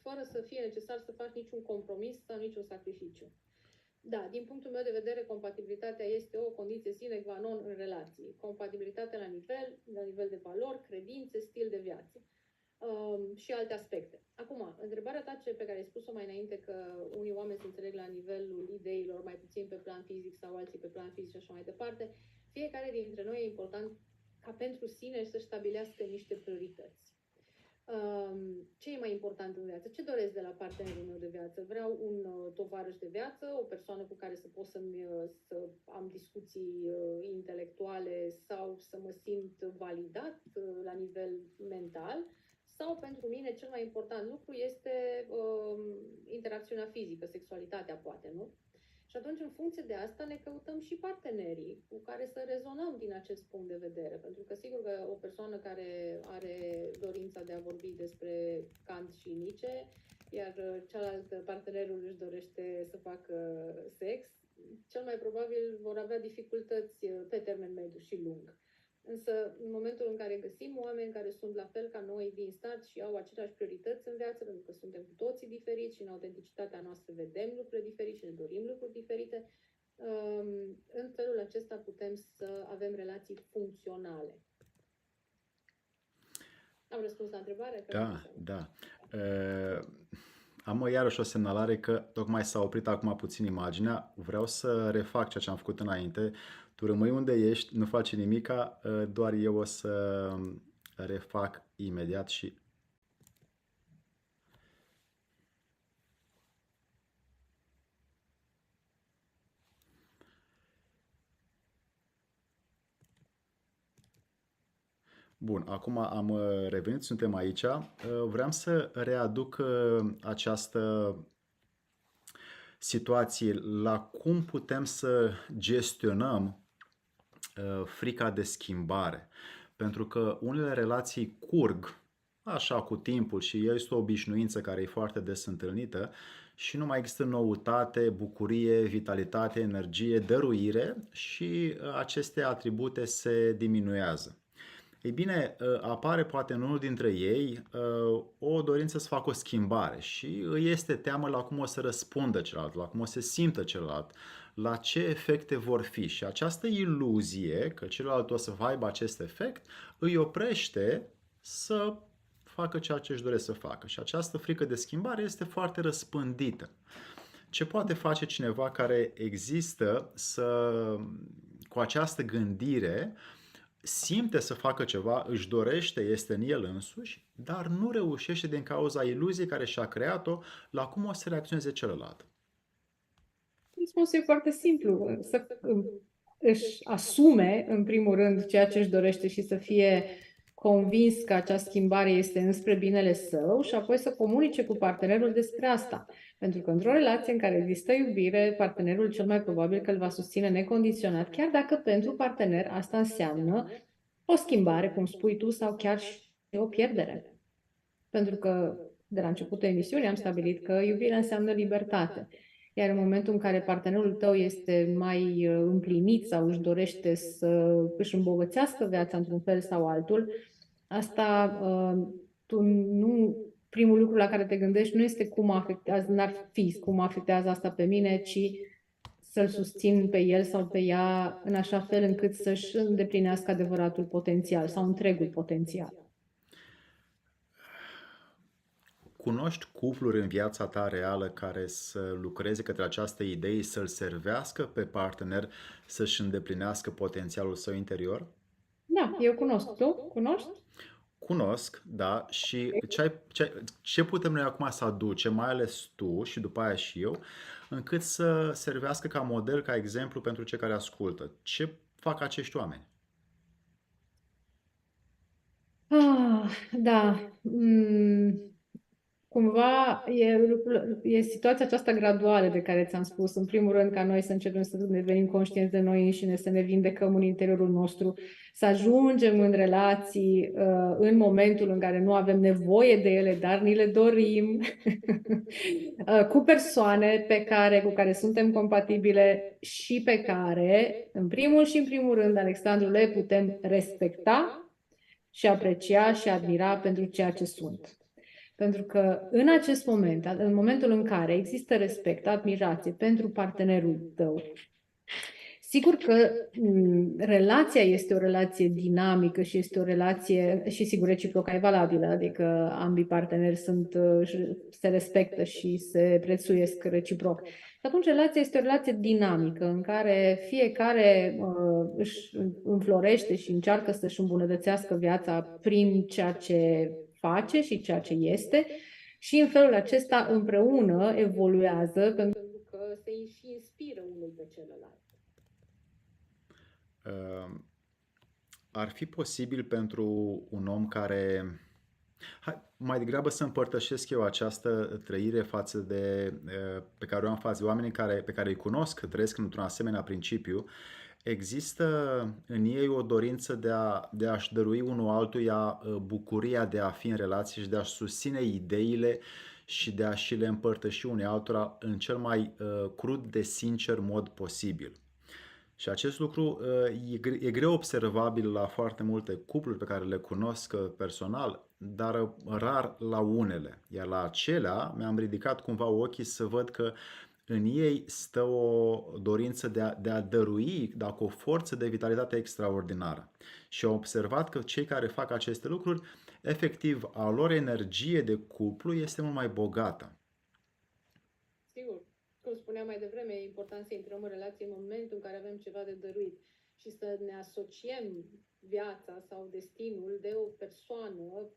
fără să fie necesar să faci niciun compromis sau niciun sacrificiu. Da, din punctul meu de vedere, compatibilitatea este o condiție sine qua non în relații. Compatibilitatea la nivel de valori, credințe, stil de viață și alte aspecte. Acum, întrebarea ta pe care ai spus-o mai înainte, că unii oameni se înțeleg la nivelul ideilor, mai puțin pe plan fizic sau alții pe plan fizic și așa mai departe, fiecare dintre noi e important ca pentru sine să stabilească niște priorități. Ce e mai important în viață? Ce doresc de la partenerul meu de viață? Vreau un tovarăș de viață, o persoană cu care să pot să am discuții intelectuale sau să mă simt validat la nivel mental? Sau pentru mine cel mai important lucru este interacțiunea fizică, sexualitatea poate, nu? Și atunci, în funcție de asta, ne căutăm și partenerii cu care să rezonăm din acest punct de vedere. Pentru că, sigur că o persoană care are dorința de a vorbi despre Kant și Nietzsche, iar cealaltă, partenerul, își dorește să facă sex, cel mai probabil vor avea dificultăți pe termen mediu și lung. Însă, în momentul în care găsim oameni care sunt la fel ca noi din start și au aceleași priorități în viață, pentru că suntem cu toții diferiți și în autenticitatea noastră vedem lucruri diferite și ne dorim lucruri diferite, în felul acesta putem să avem relații funcționale. Am răspuns la întrebare? Da. Am iarăși o semnalare că tocmai s-a oprit acum puțin imaginea. Vreau să refac ceea ce am făcut înainte. Tu rămâi unde ești, nu faci nimica, doar eu o să refac imediat și... Bun, acum am revenit, suntem aici. Vreau să readuc această situație la cum putem să gestionăm frica de schimbare. Pentru că unele relații curg așa cu timpul și este o obișnuință care e foarte des întâlnită și nu mai există noutate, bucurie, vitalitate, energie, dăruire și aceste atribute se diminuează. Ei bine, apare poate în unul dintre ei o dorință să facă o schimbare și îi este teamă la cum o să răspundă celălalt, la cum o să se simtă celălalt, la ce efecte vor fi. Și această iluzie că celălalt o să aibă acest efect îi oprește să facă ceea ce își doresc să facă. Și această frică de schimbare este foarte răspândită. Ce poate face cineva care există cu această gândire, simte să facă ceva, își dorește, este în el însuși, dar nu reușește din cauza iluziei care și-a creat-o la cum o să reacționeze celălalt? Răspunsul e foarte simplu. Să își asume, în primul rând, ceea ce își dorește și să fie convins că acea schimbare este înspre binele său și apoi să comunice cu partenerul despre asta. Pentru că într-o relație în care există iubire, partenerul cel mai probabil că îl va susține necondiționat, chiar dacă pentru partener asta înseamnă o schimbare, cum spui tu, sau chiar și o pierdere. Pentru că de la începutul emisiunii am stabilit că iubirea înseamnă libertate. Iar în momentul în care partenerul tău este mai împlinit sau își dorește să își îmbogățească viața într-un fel sau altul, asta tu nu, primul lucru la care te gândești nu este cum afectează, n-ar fi cum afectează asta pe mine, ci să-l susțin pe el sau pe ea în așa fel încât să-și îndeplinească adevăratul potențial sau întregul potențial. Cunoști cupluri în viața ta reală care să lucreze către această idee, să-l servească pe partener să-și îndeplinească potențialul său interior? Da, eu cunosc. Tu cunoști? Cunosc, da, și ce putem noi acum să aducem, mai ales tu și după aia și eu, încât să servească ca model, ca exemplu pentru cei care ascultă? Ce fac acești oameni? Da. Cumva e situația aceasta graduală de care ți-am spus. În primul rând, ca noi să începem să ne devenim conștienți de noi înșine, să ne vindecăm în interiorul nostru, să ajungem în relații în momentul în care nu avem nevoie de ele, dar ni le dorim, cu persoane cu care suntem compatibile și pe care, în primul și în primul rând, Alexandru, le putem respecta și aprecia și admira pentru ceea ce sunt. Pentru că în acest moment, în momentul în care există respect, admirație pentru partenerul tău, sigur că relația este o relație dinamică și este o relație, și sigur reciproca e valabilă, adică ambii parteneri se respectă și se prețuiesc reciproc. Și atunci relația este o relație dinamică în care fiecare își înflorește și încearcă să-și îmbunătățească viața prin ceea ce face și ceea ce este și în felul acesta împreună evoluează pentru că se și inspiră unul pe celălalt. Ar fi posibil pentru un om care... mai degrabă să împărtășesc eu această trăire față de pe care o am față de oamenii pe care îi cunosc, că trăiesc într-un asemenea principiu. Există în ei o dorință de a-și dărui unul altuia bucuria de a fi în relație și de a-și susține ideile și de a-și le împărtăși unei altora în cel mai crud de sincer mod posibil. Și acest lucru e greu observabil la foarte multe cupluri pe care le cunosc personal, dar rar la unele. Iar la acelea mi-am ridicat cumva ochii să văd că în ei stă o dorință de a dărui, dar cu o forță de vitalitate extraordinară. Și am observat că cei care fac aceste lucruri, efectiv, a lor energie de cuplu este mult mai bogată. Sigur. Cum spuneam mai devreme, e important să intrăm în relație în momentul în care avem ceva de dăruit și să ne asociem viața sau destinul de o persoană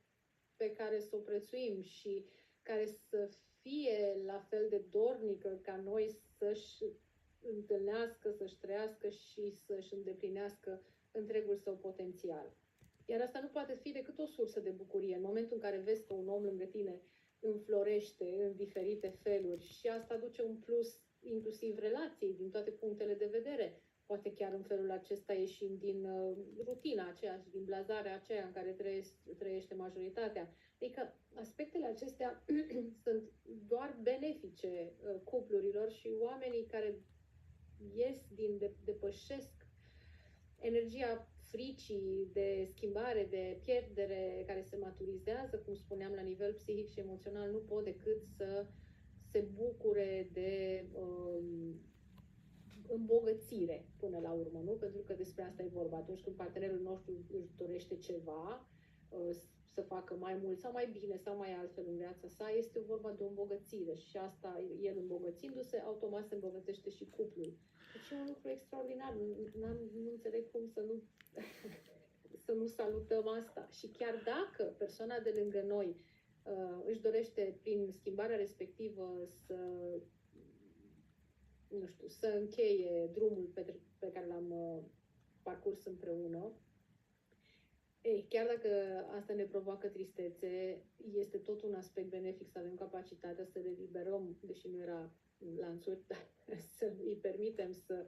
pe care să o prețuim și care să fie la fel de dornică ca noi să-și întâlnească, să-și trăiască și să-și îndeplinească întregul său potențial. Iar asta nu poate fi decât o sursă de bucurie. În momentul în care vezi că un om lângă tine înflorește în diferite feluri și asta aduce un plus inclusiv relației din toate punctele de vedere. Poate chiar în felul acesta ieșim din rutina aceea și din blazarea aceea în care trăiește majoritatea. Adică aspectele acestea sunt doar benefice cuplurilor și oamenii care depășesc energia fricii de schimbare, de pierdere, care se maturizează, cum spuneam, la nivel psihic și emoțional, nu pot decât să se bucure de îmbogățire până la urmă, nu? Pentru că despre asta e vorba. Atunci când partenerul nostru își dorește ceva, să facă mai mult sau mai bine sau mai altfel în viața sa, este vorba de o îmbogățire și asta, el îmbogățindu-se, automat se îmbogățește și cuplul. Deci e un lucru extraordinar, nu înțeleg cum să nu salutăm asta. Și chiar dacă persoana de lângă noi își dorește prin schimbarea respectivă să încheie drumul pe care l-am parcurs împreună, chiar dacă asta ne provoacă tristețe, este tot un aspect benefic să avem capacitatea să le liberăm, deși nu era lanțuri, dar să îi permitem să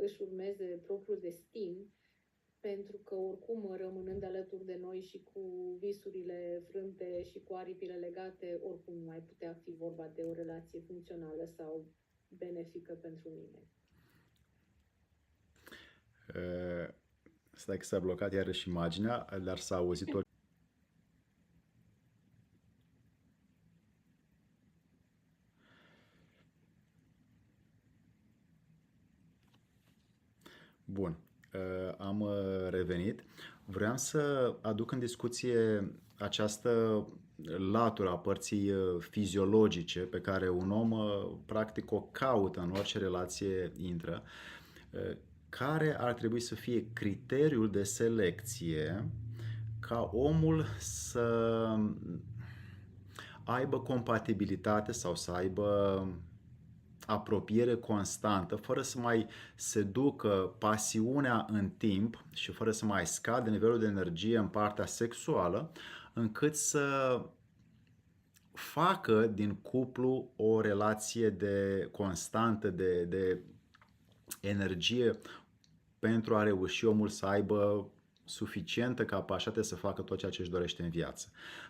își urmeze propriul destin, pentru că oricum rămânând alături de noi și cu visurile frânte și cu aripile legate, oricum nu mai putea fi vorba de o relație funcțională sau benefică pentru nimeni. Stai că s-a blocat iarăși imaginea, dar s-a auzit o... Bun. Am revenit. Vreau să aduc în discuție această latură a părții fiziologice pe care un om practic o caută în orice relație intră. Care ar trebui să fie criteriul de selecție ca omul să aibă compatibilitate sau să aibă apropiere constantă, fără să mai se ducă pasiunea în timp și fără să mai scadă nivelul de energie în partea sexuală, încât să facă din cuplu o relație de constantă de energie pentru a reuși omul să aibă suficientă capacitate să facă tot ceea ce își dorește în viață.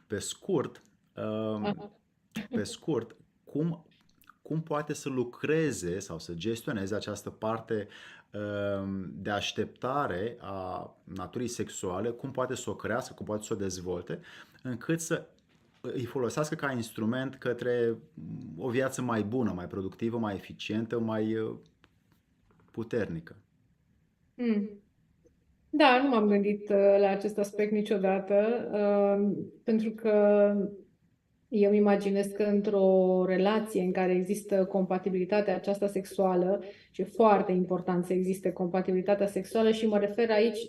Pe scurt, Aha. pe scurt, cum poate să lucreze sau să gestioneze această parte de așteptare a naturii sexuale, cum poate să o crească, cum poate să o dezvolte, încât să îi folosească ca instrument către o viață mai bună, mai productivă, mai eficientă, mai puternică. Mm. Da, nu m-am gândit la acest aspect niciodată, pentru că eu îmi imaginez că într-o relație în care există compatibilitatea aceasta sexuală, și e foarte important să existe compatibilitatea sexuală, și mă refer aici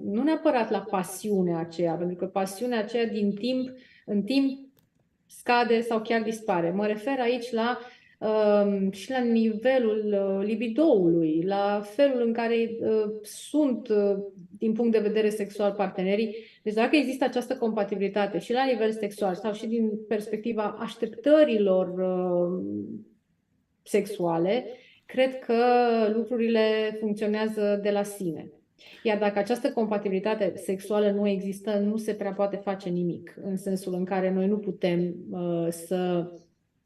nu neapărat la pasiunea aceea, pentru că pasiunea aceea în timp scade sau chiar dispare. Mă refer aici și la nivelul libidoului, la felul în care sunt din punct de vedere sexual partenerii. Deci dacă există această compatibilitate și la nivel sexual sau și din perspectiva așteptărilor sexuale, cred că lucrurile funcționează de la sine. Iar dacă această compatibilitate sexuală nu există, nu se prea poate face nimic, în sensul în care noi nu putem să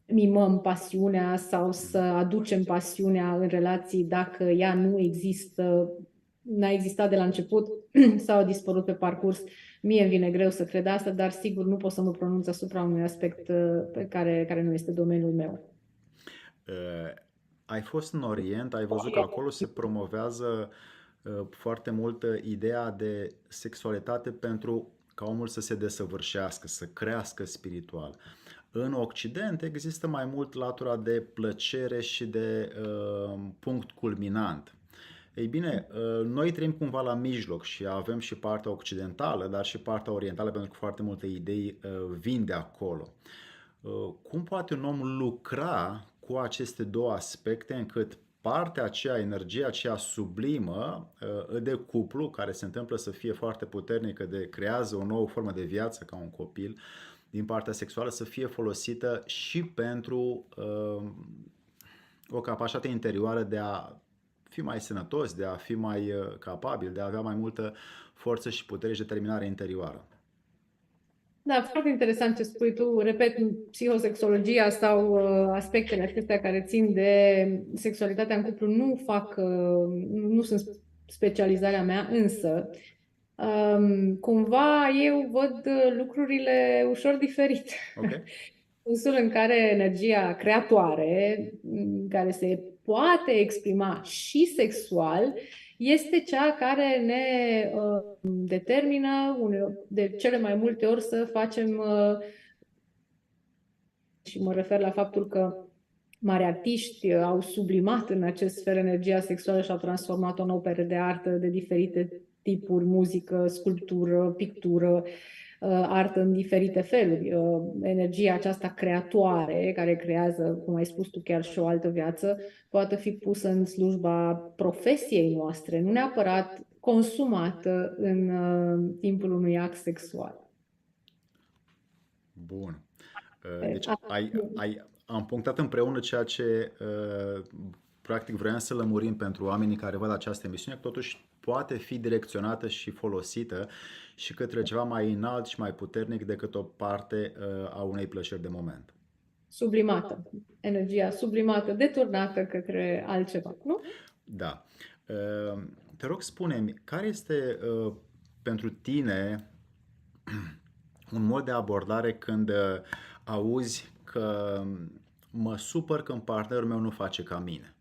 mimăm pasiunea sau să aducem pasiunea în relații dacă ea nu există, n-a existat de la început sau a dispărut pe parcurs. Mie îmi vine greu să cred asta, dar sigur nu pot să mă pronunț asupra unui aspect pe care nu este domeniul meu. Ai fost în Orient, ai văzut că acolo se promovează foarte mult ideea de sexualitate pentru ca omul să se desăvârșească, să crească spiritual. În Occident există mai mult latura de plăcere și de punct culminant. Ei bine, noi trăim cumva la mijloc și avem și partea occidentală, dar și partea orientală, pentru că foarte multe idei vin de acolo. Cum poate un om lucra cu aceste două aspecte încât partea aceea, energia aceea sublimă de cuplu, care se întâmplă să fie foarte puternică, de creează o nouă formă de viață ca un copil, din partea sexuală, să fie folosită și pentru o capacitate interioară de a fi mai sănătos, de a fi mai capabil, de a avea mai multă forță și putere și determinare interioară. Da, foarte interesant ce spui tu. Repet, psihosexologia sau aspectele acestea care țin de sexualitatea în cuplu nu sunt specializarea mea, însă cumva eu văd lucrurile ușor diferit. Ok? În sensul în care energia creatoare, care se poate exprima și sexual, este cea care ne determină de cele mai multe ori să facem, și mă refer la faptul că mari artiști au sublimat în acest fel energia sexuală și au transformat-o în opere de artă de diferite tipuri, muzică, sculptură, pictură, artă în diferite feluri. Energia aceasta creatoare, care creează, cum ai spus tu, chiar și o altă viață, poate fi pusă în slujba profesiei noastre, nu neapărat consumată în timpul unui act sexual. Bun. Deci am punctat împreună ceea ce practic vroiam să lămurim pentru oamenii care văd această emisiune, că totuși poate fi direcționată și folosită și către ceva mai înalt și mai puternic decât o parte a unei plăceri de moment. Sublimată. Energia sublimată, deturnată către altceva, nu? Da. Te rog, spune-mi, care este pentru tine un mod de abordare când auzi că mă supăr când partenerul meu nu face ca mine?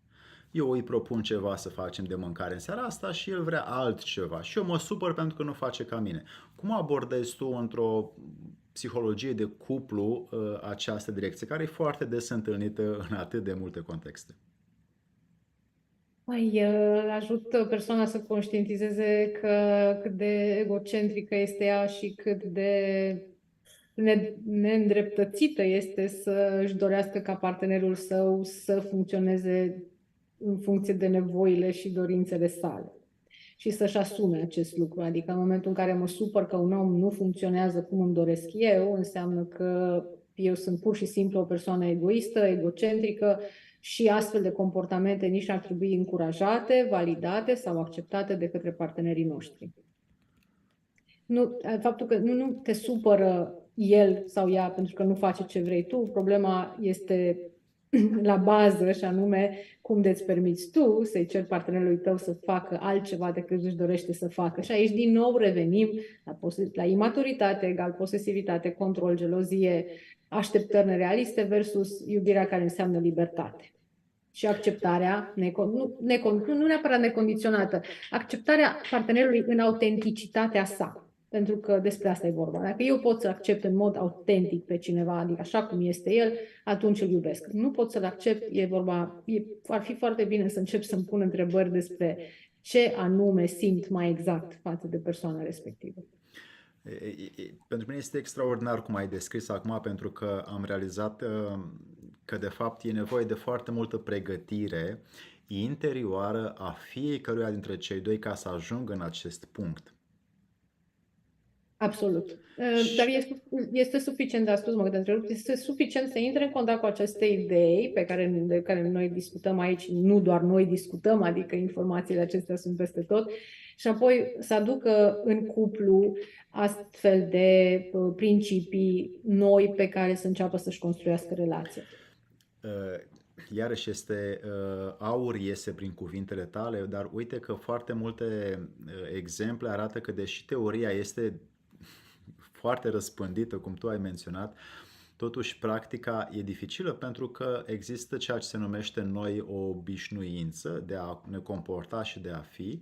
Eu îi propun ceva să facem de mâncare în seara asta și el vrea altceva și eu mă supăr pentru că nu face ca mine. Cum abordezi tu într-o psihologie de cuplu această direcție, care e foarte des întâlnită în atât de multe contexte? Mai ajută persoana să conștientizeze că cât de egocentrică este ea și cât de neîndreptățită este să își dorească ca partenerul său să funcționeze în funcție de nevoile și dorințele sale. Și să-și asume acest lucru. Adică în momentul în care mă supăr că un om nu funcționează cum îmi doresc eu, înseamnă că eu sunt pur și simplu o persoană egoistă, egocentrică și astfel de comportamente nici ar trebui încurajate, validate sau acceptate de către partenerii noștri. Nu, faptul că nu te supără el sau ea pentru că nu face ce vrei tu, problema este la bază și anume cum de-ți permiți tu să-i ceri partenerului tău să facă altceva decât își dorește să facă. Și aici din nou revenim la imaturitate egal posesivitate, control, gelozie, așteptări nerealiste versus iubirea care înseamnă libertate. Și acceptarea, nu neapărat necondiționată, acceptarea partenerului în autenticitatea sa. Pentru că despre asta e vorba. Dacă eu pot să accept în mod autentic pe cineva, adică așa cum este el, atunci îl iubesc. Nu pot să-l accept, ar fi foarte bine să încep să-mi pun întrebări despre ce anume simt mai exact față de persoana respectivă. Pentru mine este extraordinar cum ai descris acum, pentru că am realizat că de fapt e nevoie de foarte multă pregătire interioară a fiecăruia dintre cei doi ca să ajungă în acest punct. Absolut. Dar este suficient, dar spus, este suficient să intre în contact cu aceste idei de care noi discutăm aici, nu doar noi discutăm, adică informațiile acestea sunt peste tot, și apoi să aducă în cuplu astfel de principii noi pe care să înceapă să-și construiască relația. Iarăși aur iese prin cuvintele tale, dar uite că foarte multe exemple arată că deși teoria este foarte răspândită, cum tu ai menționat, totuși practica e dificilă pentru că există ceea ce se numește în noi o obișnuință de a ne comporta și de a fi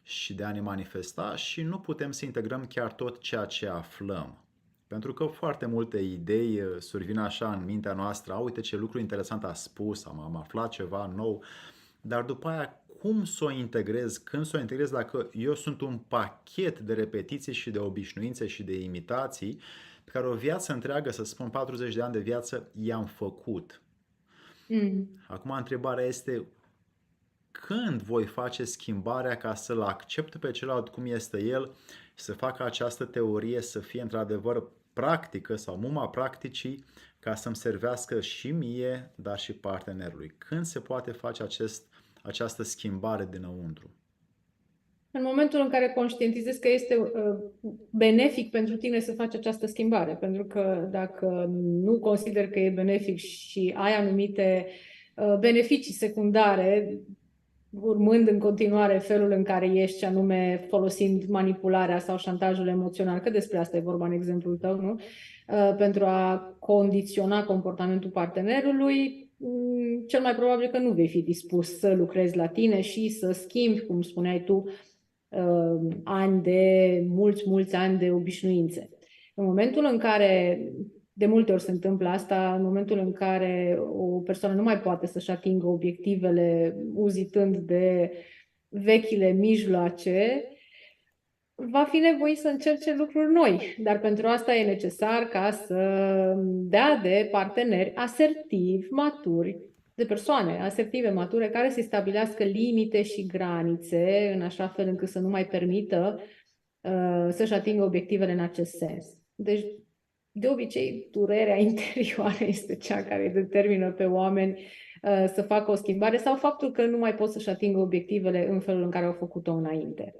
și de a ne manifesta și nu putem să integrăm chiar tot ceea ce aflăm. Pentru că foarte multe idei survin așa în mintea noastră, uite ce lucru interesant a spus, am aflat ceva nou, dar după aia cum să o integrez, când să o integrez, dacă eu sunt un pachet de repetiții și de obișnuințe și de imitații pe care o viață întreagă, să spun 40 de ani de viață, i-am făcut. Acum întrebarea este când voi face schimbarea ca să-l accept pe celălalt cum este el și să facă această teorie să fie într-adevăr practică sau muma practicii ca să-mi servească și mie, dar și partenerului. Când se poate face această schimbare dinăuntru? În momentul în care conștientizezi că este benefic pentru tine să faci această schimbare, pentru că dacă nu consideri că e benefic și ai anumite beneficii secundare, urmând în continuare felul în care ești, și anume folosind manipularea sau șantajul emoțional, că despre asta e vorba în exemplul tău, nu? Pentru a condiționa comportamentul partenerului, cel mai probabil că nu vei fi dispus să lucrezi la tine și să schimbi, cum spuneai tu, mulți ani de obișnuințe. În momentul în care, de multe ori se întâmplă asta, în momentul în care o persoană nu mai poate să-și atingă obiectivele uzitând de vechile mijloace, va fi nevoit să încerce lucruri noi. Dar pentru asta e necesar ca să dea de parteneri asertivi, maturi, de persoane asertive, mature, care să stabilească limite și granițe în așa fel încât să nu mai permită să-și atingă obiectivele în acest sens. Deci, de obicei, durerea interioară este cea care determină pe oameni să facă o schimbare sau faptul că nu mai pot să-și atingă obiectivele în felul în care au făcut-o înainte.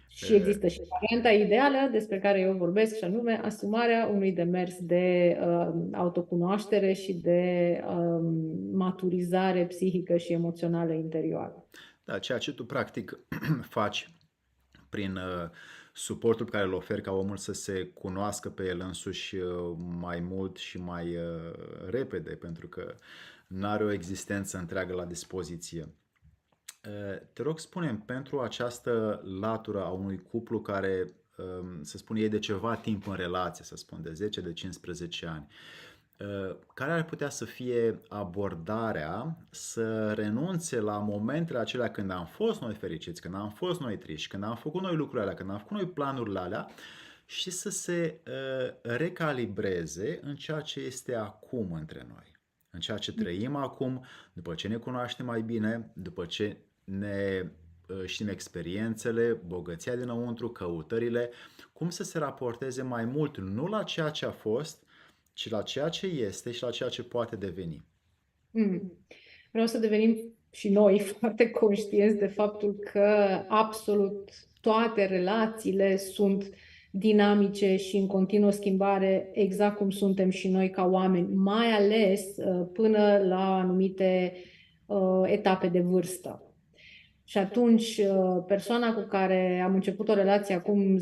Și există și varianta ideală despre care eu vorbesc, și anume asumarea unui demers de autocunoaștere și de maturizare psihică și emoțională interioară. Da, ceea ce tu practic faci prin suportul pe care îl oferi ca omul să se cunoască pe el însuși mai mult și mai repede, pentru că n-are o existență întreagă la dispoziție. Te rog, spune-mi, pentru această latură a unui cuplu care, să spun, e de ceva timp în relație, să spun, de 10, de 15 ani, care ar putea să fie abordarea să renunțe la momentele acelea când am fost noi fericiți, când am fost noi triști, când am făcut noi lucrurile alea, când am făcut noi planurile alea și să se recalibreze în ceea ce este acum între noi, în ceea ce trăim acum, după ce ne cunoaștem mai bine, după ce ne știm experiențele, bogăția dinăuntru, căutările, cum să se raporteze mai mult nu la ceea ce a fost, ci la ceea ce este și la ceea ce poate deveni. Vreau să devenim și noi foarte conștienți de faptul că absolut toate relațiile sunt dinamice și în continuă schimbare, exact cum suntem și noi ca oameni, mai ales până la anumite etape de vârstă. Și atunci persoana cu care am început o relație acum 10-15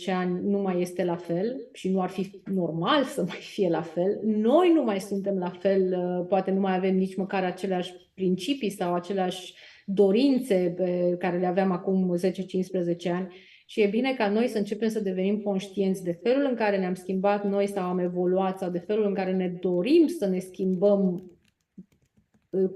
ani nu mai este la fel și nu ar fi normal să mai fie la fel. Noi nu mai suntem la fel, poate nu mai avem nici măcar aceleași principii sau aceleași dorințe pe care le aveam acum 10-15 ani. Și e bine ca noi să începem să devenim conștienți de felul în care ne-am schimbat noi sau am evoluat sau de felul în care ne dorim să ne schimbăm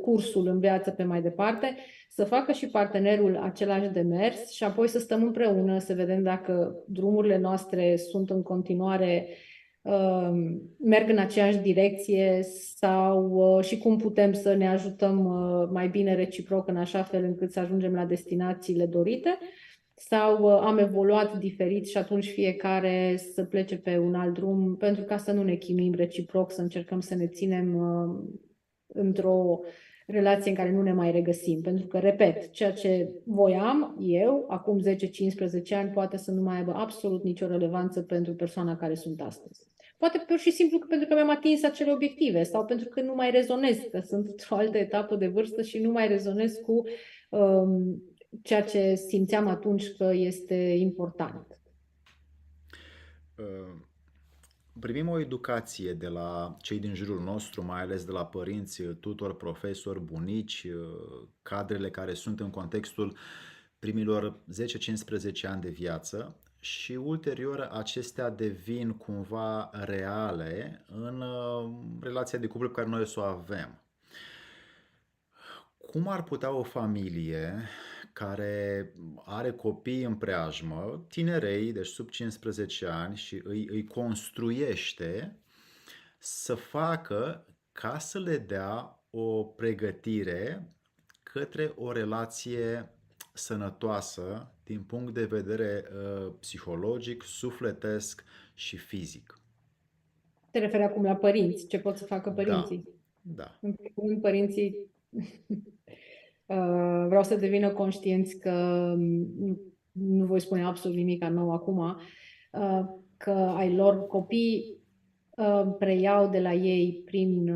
cursul în viață pe mai departe, să facă și partenerul același demers și apoi să stăm împreună, să vedem dacă drumurile noastre sunt în continuare, merg în aceeași direcție sau și cum putem să ne ajutăm mai bine reciproc în așa fel încât să ajungem la destinațiile dorite, sau am evoluat diferit și atunci fiecare să plece pe un alt drum pentru ca să nu ne chinuim reciproc, să încercăm să ne ținem într-o relație în care nu ne mai regăsim. Pentru că, repet, ceea ce voiam eu acum 10-15 ani poate să nu mai aibă absolut nicio relevanță pentru persoana care sunt astăzi. Poate pur și simplu pentru că mi-am atins acele obiective sau pentru că nu mai rezonez, că sunt într-o altă etapă de vârstă și nu mai rezonez cu ceea ce simțeam atunci că este important. Primim o educație de la cei din jurul nostru, mai ales de la părinți, tutori, profesori, bunici, cadrele care sunt în contextul primilor 10-15 ani de viață și ulterior acestea devin cumva reale în relația de cuplu pe care noi să o avem. Cum ar putea o familie care are copii în preajmă, tinerei, deci sub 15 ani și îi construiește să facă ca să le dea o pregătire către o relație sănătoasă din punct de vedere psihologic, sufletesc și fizic. Te referi acum la părinți, ce pot să facă părinții? Da. În primul rând, părinții vreau să devină conștienți că nu voi spune absolut nimic nou acum, că ai lor copii preiau de la ei prin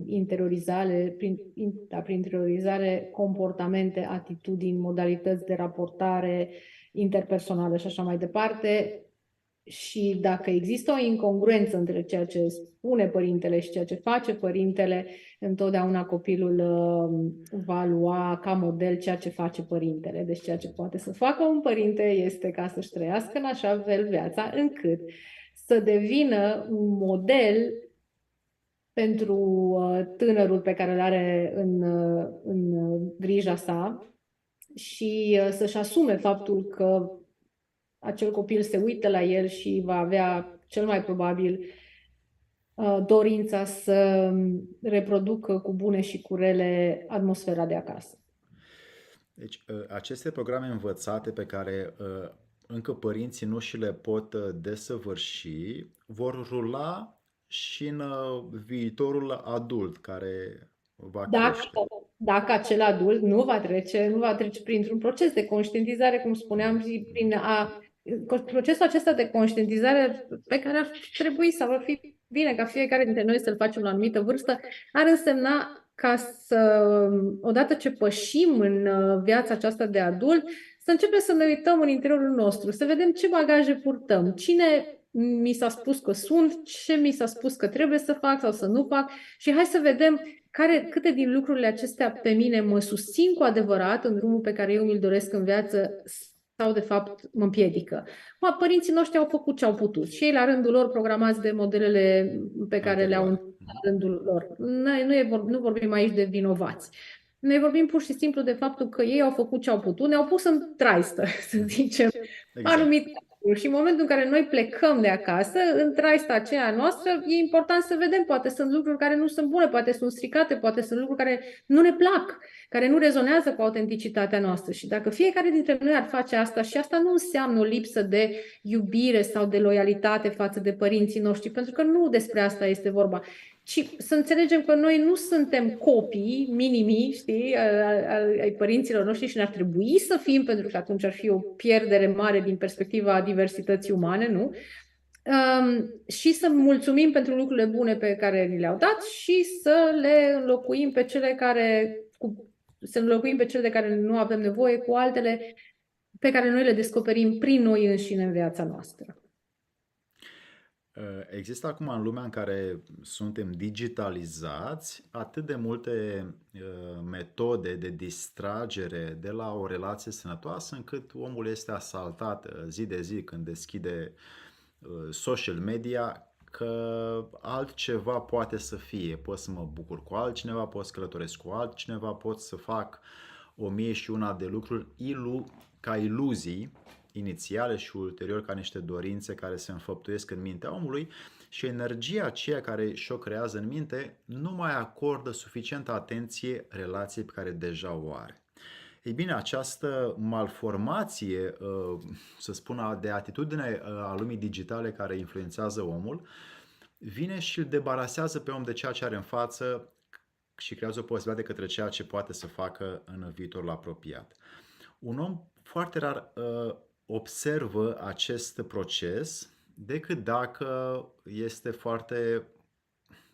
interiorizare comportamente, atitudini, modalități de raportare interpersonală și așa mai departe. Și dacă există o incongruență între ceea ce spune părintele și ceea ce face părintele, întotdeauna copilul va lua ca model ceea ce face părintele. Deci ceea ce poate să facă un părinte este ca să-și trăiască în așa fel viața încât să devină un model pentru tânărul pe care îl are în grija sa și să-și asume faptul că acel copil se uită la el și va avea cel mai probabil dorința să reproducă cu bune și cu rele atmosfera de acasă. Deci aceste programe învățate pe care încă părinții nu și le pot desăvârși vor rula și în viitorul adult care va crește. Dacă acel adult nu va trece printr-un proces de conștientizare, cum spuneam, și procesul acesta de conștientizare pe care ar trebui să ar fi bine ca fiecare dintre noi să-l facem la o anumită vârstă, ar însemna ca să, odată ce pășim în viața aceasta de adult, să începem să ne uităm în interiorul nostru, să vedem ce bagaje purtăm, cine mi s-a spus că sunt, ce mi s-a spus că trebuie să fac sau să nu fac și hai să vedem câte din lucrurile acestea pe mine mă susțin cu adevărat în drumul pe care eu mi-l doresc în viață sau de fapt mă împiedică. Părinții noștri au făcut ce au putut și ei la rândul lor programați de modelele pe care le-au în rândul lor. Nu vorbim aici de vinovați. Noi vorbim pur și simplu de faptul că ei au făcut ce au putut, ne-au pus în traistă, să zicem, anumite. Și în momentul în care noi plecăm de acasă, în traista aceea noastră, e important să vedem, poate sunt lucruri care nu sunt bune, poate sunt stricate, poate sunt lucruri care nu ne plac, care nu rezonează cu autenticitatea noastră. Și dacă fiecare dintre noi ar face asta, și asta nu înseamnă o lipsă de iubire sau de loialitate față de părinții noștri, pentru că nu despre asta este vorba, ci să înțelegem că noi nu suntem copii minimi, știi, ai părinților noștri și ne-ar trebui să fim, pentru că atunci ar fi o pierdere mare din perspectiva diversității umane, nu? Și să mulțumim pentru lucrurile bune pe care ni le-au dat și să le înlocuim pe cele de care nu avem nevoie cu altele pe care noi le descoperim prin noi înșine în viața noastră. Există acum în lumea în care suntem digitalizați atât de multe metode de distragere de la o relație sănătoasă încât omul este asaltat zi de zi când deschide social media că altceva poate să fie. Pot să mă bucur cu altcineva, pot să călătoresc cu altcineva, pot să fac 1001 de lucruri ca iluzii inițiale și ulterior ca niște dorințe care se înfăptuiesc în mintea omului și energia aceea care și-o creează în minte nu mai acordă suficientă atenție relației pe care deja o are. Ei bine, această malformație, să spun, de atitudine a lumii digitale care influențează omul, vine și îl debarasează pe om de ceea ce are în față și creează o posibilitate către ceea ce poate să facă în viitorul apropiat. Un om foarte rar observă acest proces decât dacă este foarte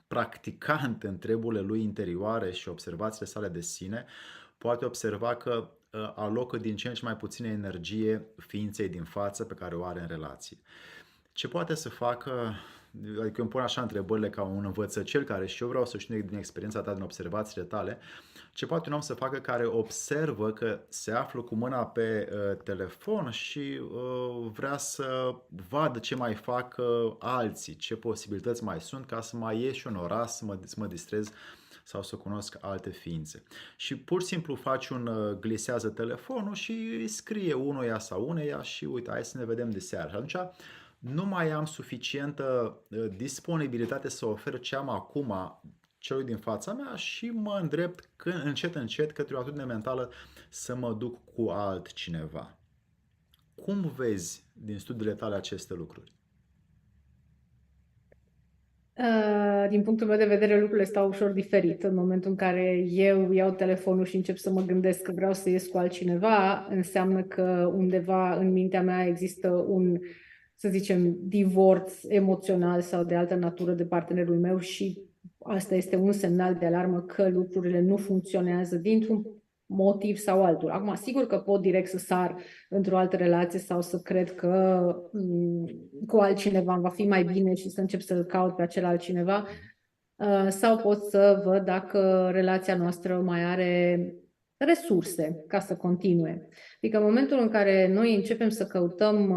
practicant în treburile lui interioare și observațiile sale de sine, poate observa că alocă din ce în ce mai puțină energie ființei din față pe care o are în relație. Ce poate să facă, adică îmi pun așa întrebările ca un învățăcel care și eu vreau să știu din experiența ta, din observațiile tale, ce poate un om să facă care observă că se află cu mâna pe telefon și vrea să vadă ce mai fac alții, ce posibilități mai sunt ca să mai ies și în oraș, să mă distrez sau să cunosc alte ființe. Și pur și simplu faci glisează telefonul și îi scrie unuia sau uneia și uite, hai să ne vedem de seară. Și atunci nu mai am suficientă disponibilitate să ofer ce am acum celui din fața mea și mă îndrept încet către o atitudine mentală să mă duc cu altcineva. Cum vezi din studiile tale aceste lucruri? Din punctul meu de vedere, lucrurile stau ușor diferit. În momentul în care eu iau telefonul și încep să mă gândesc că vreau să ies cu altcineva, înseamnă că undeva în mintea mea există un, să zicem, divorț emoțional sau de altă natură de partenerul meu și asta este un semnal de alarmă că lucrurile nu funcționează dintr-un motiv sau altul. Acum, sigur că pot direct să sar într-o altă relație sau să cred că cu altcineva va fi mai bine și să încep să-l caut pe acel altcineva, sau pot să văd dacă relația noastră mai are resurse ca să continue. Adică în momentul în care noi începem să căutăm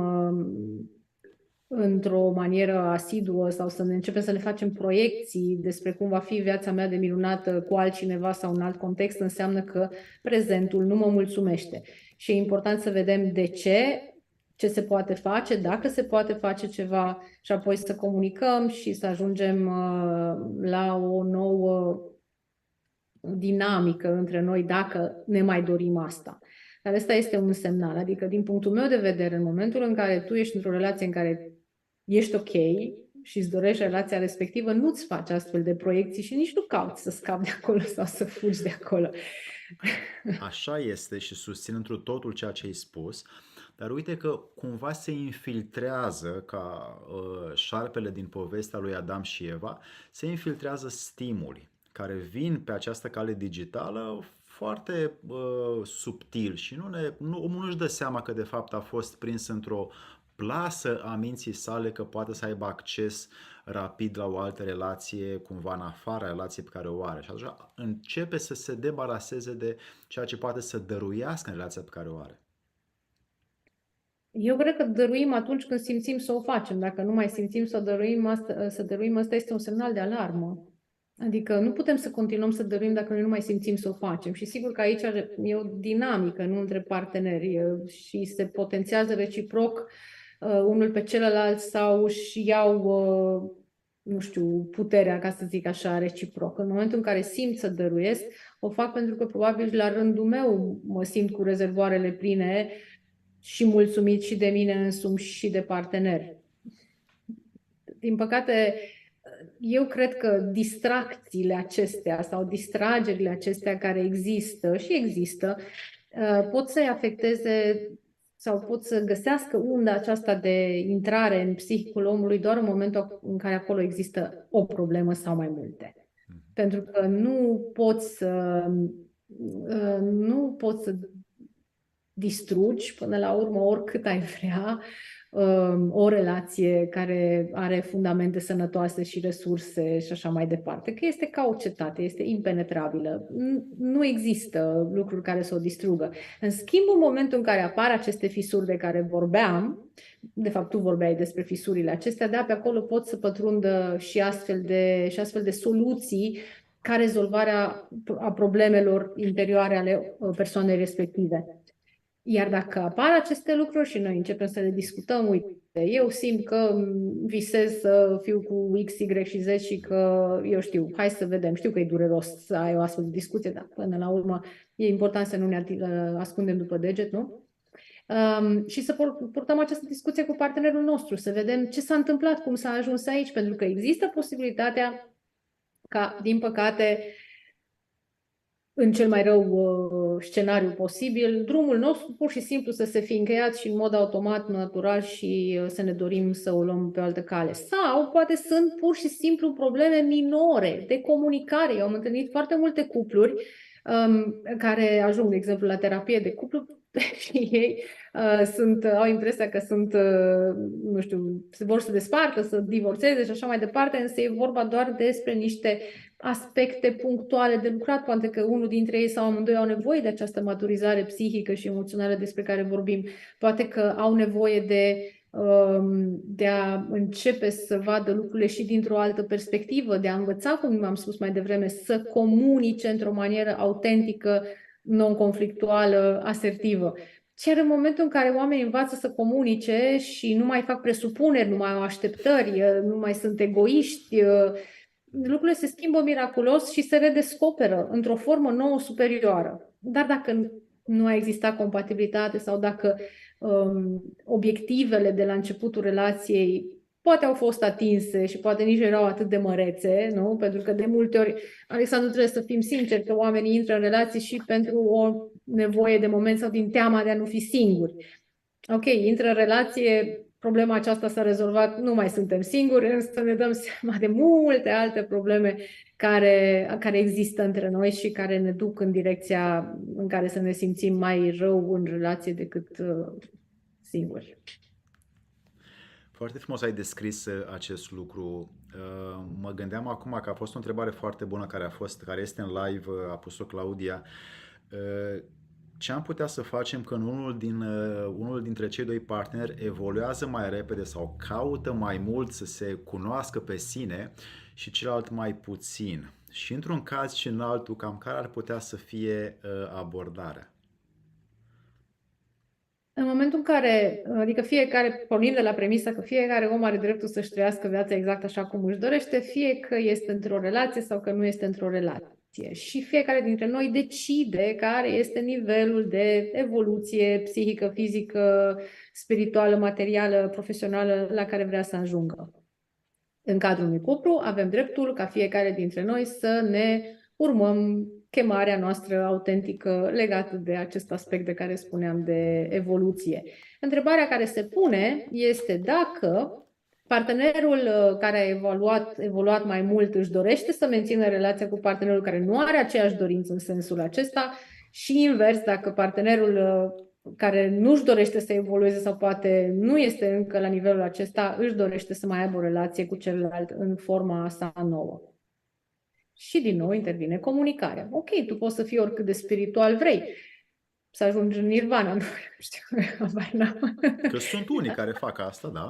într-o manieră asiduă sau să ne începem să ne facem proiecții despre cum va fi viața mea de minunată cu altcineva sau în alt context, înseamnă că prezentul nu mă mulțumește. Și e important să vedem de ce se poate face, dacă se poate face ceva și apoi să comunicăm și să ajungem la o nouă dinamică între noi dacă ne mai dorim asta. Dar ăsta este un semnal, adică din punctul meu de vedere, în momentul în care tu ești într-o relație în care ești ok și îți dorești relația respectivă, nu-ți faci astfel de proiecții și nici nu cauți să scapi de acolo sau să fugi de acolo. Așa este și susțin întru totul ceea ce ai spus, dar uite că cumva se infiltrează ca șarpele din povestea lui Adam și Eva, se infiltrează stimuli care vin pe această cale digitală foarte subtil și omul nu-și dă seama că de fapt a fost prins într-o plasă a minții sale că poate să aibă acces rapid la o altă relație, cumva în afara relației pe care o are. Și atunci începe să se debaraseze de ceea ce poate să dăruiască în relația pe care o are. Eu cred că dăruim atunci când simțim să o facem. Dacă nu mai simțim să dăruim, asta este un semnal de alarmă. Adică nu putem să continuăm să dăruim dacă noi nu mai simțim să o facem. Și sigur că aici e o dinamică, nu între parteneri, și se potențiază reciproc unul pe celălalt sau își iau, nu știu, puterea, ca să zic așa, reciproc. În momentul în care simt să dăruiesc, o fac pentru că probabil la rândul meu mă simt cu rezervoarele pline și mulțumit și de mine însumi și de partener. Din păcate, eu cred că distracțiile acestea sau distragerile acestea care există și există, pot să-i afecteze sau pot să găsească unda aceasta de intrare în psihicul omului doar în momentul în care acolo există o problemă sau mai multe. Pentru că nu poți să distrugi până la urmă oricât ai vrea o relație care are fundamente sănătoase și resurse și așa mai departe, că este ca o cetate, este impenetrabilă. Nu există lucruri care să o distrugă. În schimb, în momentul în care apar aceste fisuri de care vorbeam, de fapt tu vorbeai despre fisurile acestea, de pe acolo pot să pătrundă și astfel de soluții ca rezolvarea a problemelor interioare ale persoanei respective. Iar dacă apar aceste lucruri și noi începem să le discutăm, uite, eu simt că visez să fiu cu X, Y și Z și că, eu știu, hai să vedem, știu că e dureros să ai o astfel de discuție, dar până la urmă e important să nu ne ascundem după deget, nu? Și să purtăm această discuție cu partenerul nostru, să vedem ce s-a întâmplat, cum s-a ajuns aici, pentru că există posibilitatea ca, din păcate, în cel mai rău scenariu posibil, drumul nostru pur și simplu să se fi încheiat și în mod automat, natural și să ne dorim să o luăm pe o altă cale. Sau poate sunt pur și simplu probleme minore de comunicare. Eu am întâlnit foarte multe cupluri care ajung, de exemplu, la terapie de cuplu și ei au impresia că sunt, nu știu, vor să se despartă, să divorțeze și așa mai departe, însă e vorba doar despre niște aspecte punctuale de lucrat, poate că unul dintre ei sau amândoi au nevoie de această maturizare psihică și emoțională despre care vorbim, poate că au nevoie de a începe să vadă lucrurile și dintr-o altă perspectivă, de a învăța, cum am spus mai devreme, să comunice într-o manieră autentică, non-conflictuală, asertivă. Chiar în momentul în care oamenii învață să comunice și nu mai fac presupuneri, nu mai au așteptări, nu mai sunt egoiști, lucrurile se schimbă miraculos și se redescoperă într-o formă nouă, superioară. Dar dacă nu a existat compatibilitate sau dacă obiectivele de la începutul relației poate au fost atinse și poate nici nu erau atât de mărețe, nu? Pentru că de multe ori, Alexandru, trebuie să fim sinceri că oamenii intră în relații și pentru o nevoie de moment sau din teama de a nu fi singuri. Ok, intră în relație, problema aceasta s-a rezolvat, nu mai suntem singuri, însă ne dăm seama de multe alte probleme care există între noi și care ne duc în direcția în care să ne simțim mai rău în relație decât singuri. Foarte frumos ai descris acest lucru. Mă gândeam acum că a fost o întrebare foarte bună care este în live, a pus-o Claudia. Ce am putea să facem când unul dintre cei doi parteneri evoluează mai repede sau caută mai mult să se cunoască pe sine și celălalt mai puțin? Și într-un caz și în altul, cam care ar putea să fie abordarea? În momentul în care, adică fiecare, pornind de la premisa că fiecare om are dreptul să-și trăiască viața exact așa cum își dorește, fie că este într-o relație sau că nu este într-o relație. Și fiecare dintre noi decide care este nivelul de evoluție psihică, fizică, spirituală, materială, profesională la care vrea să ajungă. În cadrul unui cuplu avem dreptul ca fiecare dintre noi să ne urmăm chemarea noastră autentică legată de acest aspect de care spuneam de evoluție. Întrebarea care se pune este dacă partenerul care a evoluat mai mult își dorește să mențină relația cu partenerul care nu are aceeași dorință în sensul acesta și invers, dacă partenerul care nu-și dorește să evolueze sau poate nu este încă la nivelul acesta, își dorește să mai aibă o relație cu celălalt în forma asta nouă. Și din nou intervine comunicarea. Ok, tu poți să fii oricât de spiritual vrei, să ajungi în nirvana, nu știu, habar n-am. Că sunt unii care fac asta, da?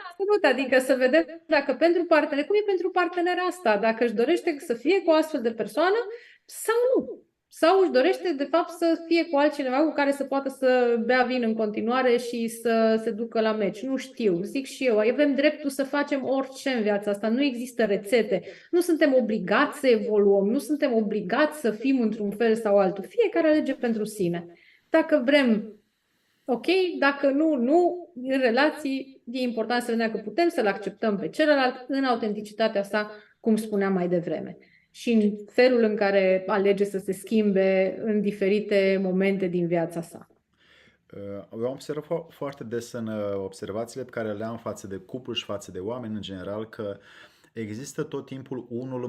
Absolut, adică să vedem dacă pentru partener, cum e pentru partenera asta, dacă își dorește să fie cu o astfel de persoană sau nu. Sau își dorește, de fapt, să fie cu altcineva cu care să poată să bea vin în continuare și să se ducă la meci. Nu știu, zic și eu, avem dreptul să facem orice în viața asta, nu există rețete, nu suntem obligați să evoluăm, nu suntem obligați să fim într-un fel sau altul. Fiecare alege pentru sine. Dacă vrem, ok, dacă nu, nu, în relații e important să vedem că putem să-l acceptăm pe celălalt în autenticitatea sa, cum spuneam mai devreme. Și în felul în care alege să se schimbe în diferite momente din viața sa. Eu am observat foarte des în observațiile pe care le am față de cuplu și față de oameni în general că există tot timpul unul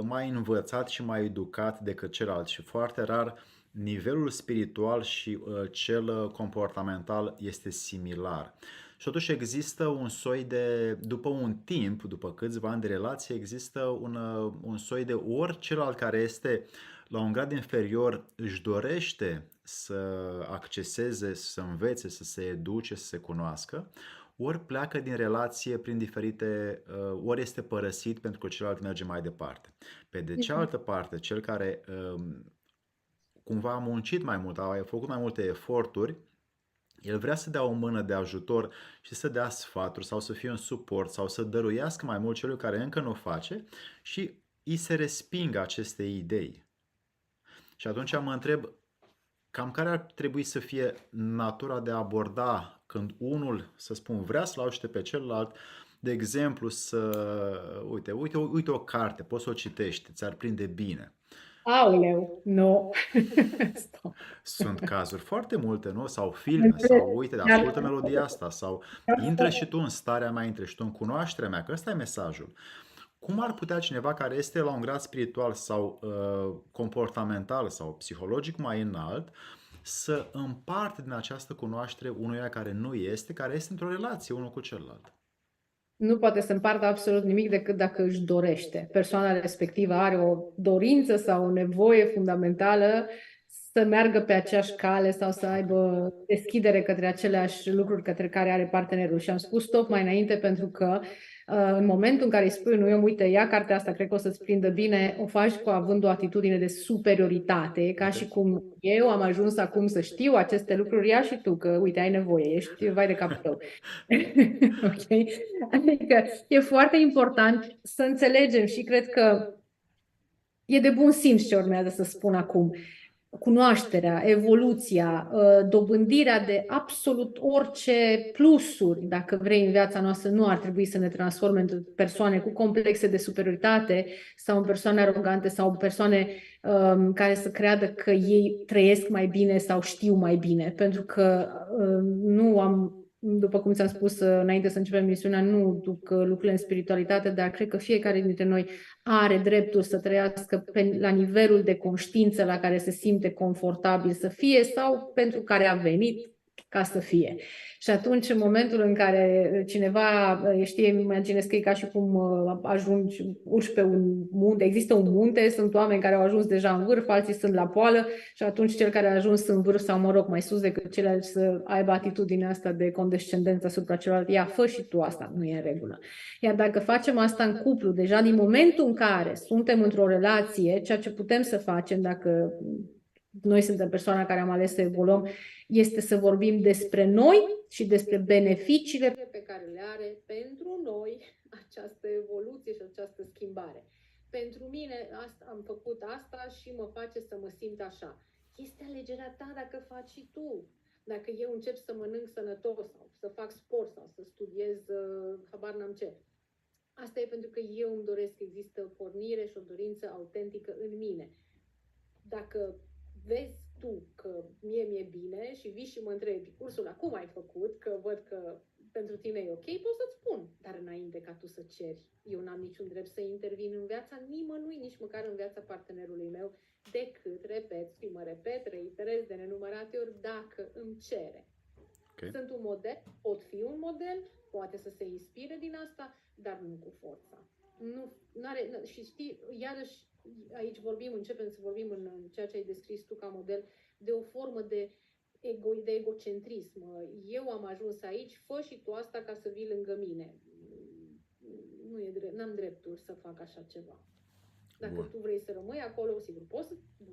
mai învățat și mai educat decât celălalt și foarte rar nivelul spiritual și cel comportamental este similar. Și totuși există un soi de, după un timp, după câțiva ani de relație, există un soi de ori celălalt care este la un grad inferior își dorește să acceseze, să învețe, să se educe, să se cunoască, ori pleacă din relație prin diferite, ori este părăsit pentru că celălalt merge mai departe. Pe de cealaltă parte, cel care cumva a muncit mai mult, a făcut mai multe eforturi, el vrea să dea o mână de ajutor și să dea sfaturi sau să fie un suport sau să dăruiască mai mult celui care încă nu o face și îi se respingă aceste idei. Și atunci mă întreb, cam care ar trebui să fie natura de a aborda când unul, să spun, vrea să-l ajute pe celălalt, de exemplu, uite o carte, poți să o citești, ți-ar prinde bine. Aoleu, nu. Stop. Sunt cazuri foarte multe, nu? Sau filme, sau uite, ascultă melodia asta, sau intră și tu în starea mea, intră și tu în cunoașterea mea, că ăsta e mesajul. Cum ar putea cineva care este la un grad spiritual sau comportamental sau psihologic mai înalt să împartă din această cunoaștere unuia care nu este, care este într-o relație unul cu celălalt? Nu poate să împartă absolut nimic decât dacă își dorește. Persoana respectivă are o dorință sau o nevoie fundamentală să meargă pe aceeași cale sau să aibă deschidere către aceleași lucruri către care are partenerul. Și am spus tocmai înainte pentru că în momentul în care îi spui unui om, uite, ia cartea asta, cred că o să-ți prindă bine, o faci având o atitudine de superioritate, ca și cum eu am ajuns acum să știu aceste lucruri, ia și tu, că uite, ai nevoie, ești vai de capul tău. Ok? Adică e foarte important să înțelegem și cred că e de bun simț ce urmează să spun acum. Cunoașterea, evoluția, dobândirea de absolut orice plusuri, dacă vrei, în viața noastră, nu ar trebui să ne transforme în persoane cu complexe de superioritate sau în persoane arogante sau în persoane care să creadă că ei trăiesc mai bine sau știu mai bine. Pentru că nu am, după cum ți-am spus înainte să începem misiunea, nu duc lucrurile în spiritualitate, dar cred că fiecare dintre noi are dreptul să trăiască la nivelul de conștiință la care se simte confortabil să fie sau pentru care a venit ca să fie. Și atunci, în momentul în care cineva, știe, imaginez că e ca și cum urci pe un munte, există un munte, sunt oameni care au ajuns deja în vârf, alții sunt la poală și atunci cel care a ajuns în vârf sau, mă rog, mai sus decât ceilalți să aibă atitudinea asta de condescendență asupra celorlalți, ia, fă și tu asta, nu e în regulă. Iar dacă facem asta în cuplu, deja din momentul în care suntem într-o relație, ceea ce putem să facem dacă noi suntem persoana care am ales să evoluăm, este să vorbim despre noi și despre beneficiile pe care le are pentru noi această evoluție și această schimbare. Pentru mine am făcut asta și mă face să mă simt așa. Este alegerea ta dacă faci și tu. Dacă eu încep să mănânc sănătos sau să fac sport sau să studiez, habar n-am ce. Asta e pentru că eu îmi doresc, există o pornire și o dorință autentică în mine. Dacă vezi tu că mie mi-e bine și vii și mă întrebi, Ursula, cum ai făcut? Că văd că pentru tine e ok, pot să-ți spun. Dar înainte ca tu să ceri, eu n-am niciun drept să intervin în viața nimănui, nici măcar în viața partenerului meu, decât, repet, și mă repet, reiterez de nenumărate ori, dacă îmi cere. Okay. Sunt un model, pot fi un model, poate să se inspire din asta, dar nu cu forța. Și știi, iarăși, aici începem să vorbim în ceea ce ai descris tu ca model, de o formă de egocentrism. Eu am ajuns aici, fă și tu asta ca să vii lângă mine. N-am dreptul să fac așa ceva. Dacă tu vrei să rămâi acolo, sigur,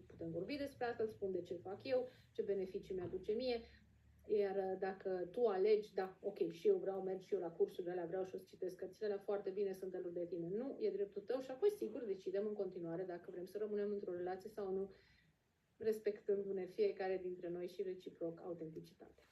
putem vorbi despre asta, îți spun de ce fac eu, ce beneficii mi-aduce mie. Iar dacă tu alegi, da, ok, și eu merg și eu la cursurile alea, vreau și o să citesc cărțile alea, foarte bine, sunt alături de tine. Nu, e dreptul tău și apoi, sigur, decidem în continuare dacă vrem să rămânem într-o relație sau nu, respectându-ne fiecare dintre noi și reciproc autenticitatea.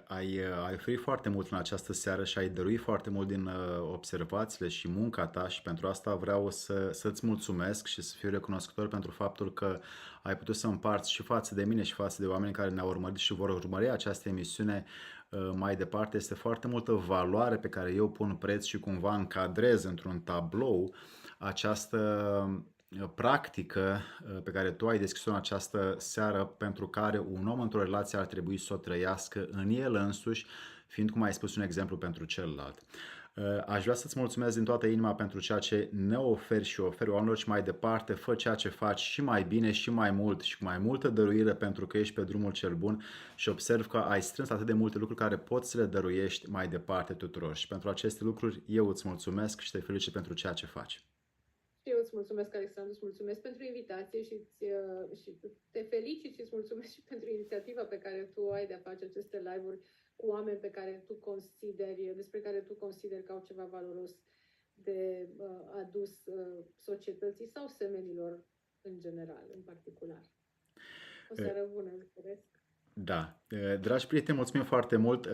Ai oferit foarte mult în această seară și ai dăruit foarte mult din observațiile și munca ta și pentru asta vreau să-ți mulțumesc și să fiu recunoscător pentru faptul că ai putut să împarți și față de mine și față de oameni care ne-au urmărit și vor urmări această emisiune mai departe. Este foarte multă valoare pe care eu pun preț și cumva încadrez într-un tablou această practică pe care tu ai deschis-o în această seară, pentru care un om într-o relație ar trebui să o trăiască în el însuși, fiind, cum ai spus, un exemplu pentru celălalt. Aș vrea să-ți mulțumesc din toată inima pentru ceea ce ne oferi și oferi oamenilor și mai departe, fă ceea ce faci și mai bine și mai mult și cu mai multă dăruire, pentru că ești pe drumul cel bun și observ că ai strâns atât de multe lucruri care poți să le dăruiești mai departe tuturor și pentru aceste lucruri eu îți mulțumesc și te felicit pentru ceea ce faci. Eu îți mulțumesc, Alexandru, îți mulțumesc pentru invitație și te felicit și îți mulțumesc și pentru inițiativa pe care tu ai de a face aceste live-uri cu oameni despre care tu consideri că au ceva valoros de adus societății sau semenilor în general, în particular. O seară bună, îți doresc. Da, dragi prieteni, mulțumim foarte mult.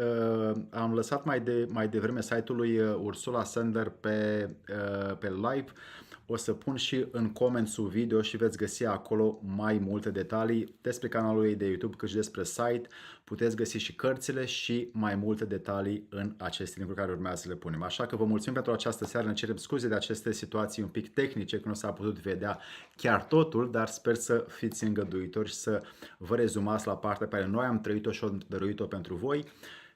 Am lăsat mai devreme site-ul lui Ursula Sandler pe live. O să pun și în coment sub video și veți găsi acolo mai multe detalii despre canalul ei de YouTube, cât și despre site. Puteți găsi și cărțile și mai multe detalii în aceste linkuri care urmează să le punem. Așa că vă mulțumim pentru această seară. Ne cerem scuze de aceste situații un pic tehnice, că nu s-a putut vedea chiar totul, dar sper să fiți îngăduitori și să vă rezumați la partea pe care noi am trăit-o și am dăruit-o pentru voi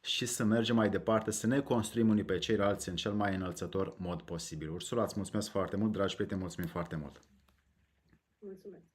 și să mergem mai departe, să ne construim unii pe ceilalți în cel mai înălțător mod posibil. Ursula, îți mulțumesc foarte mult, dragi prieteni, mulțumim foarte mult! Mulțumesc!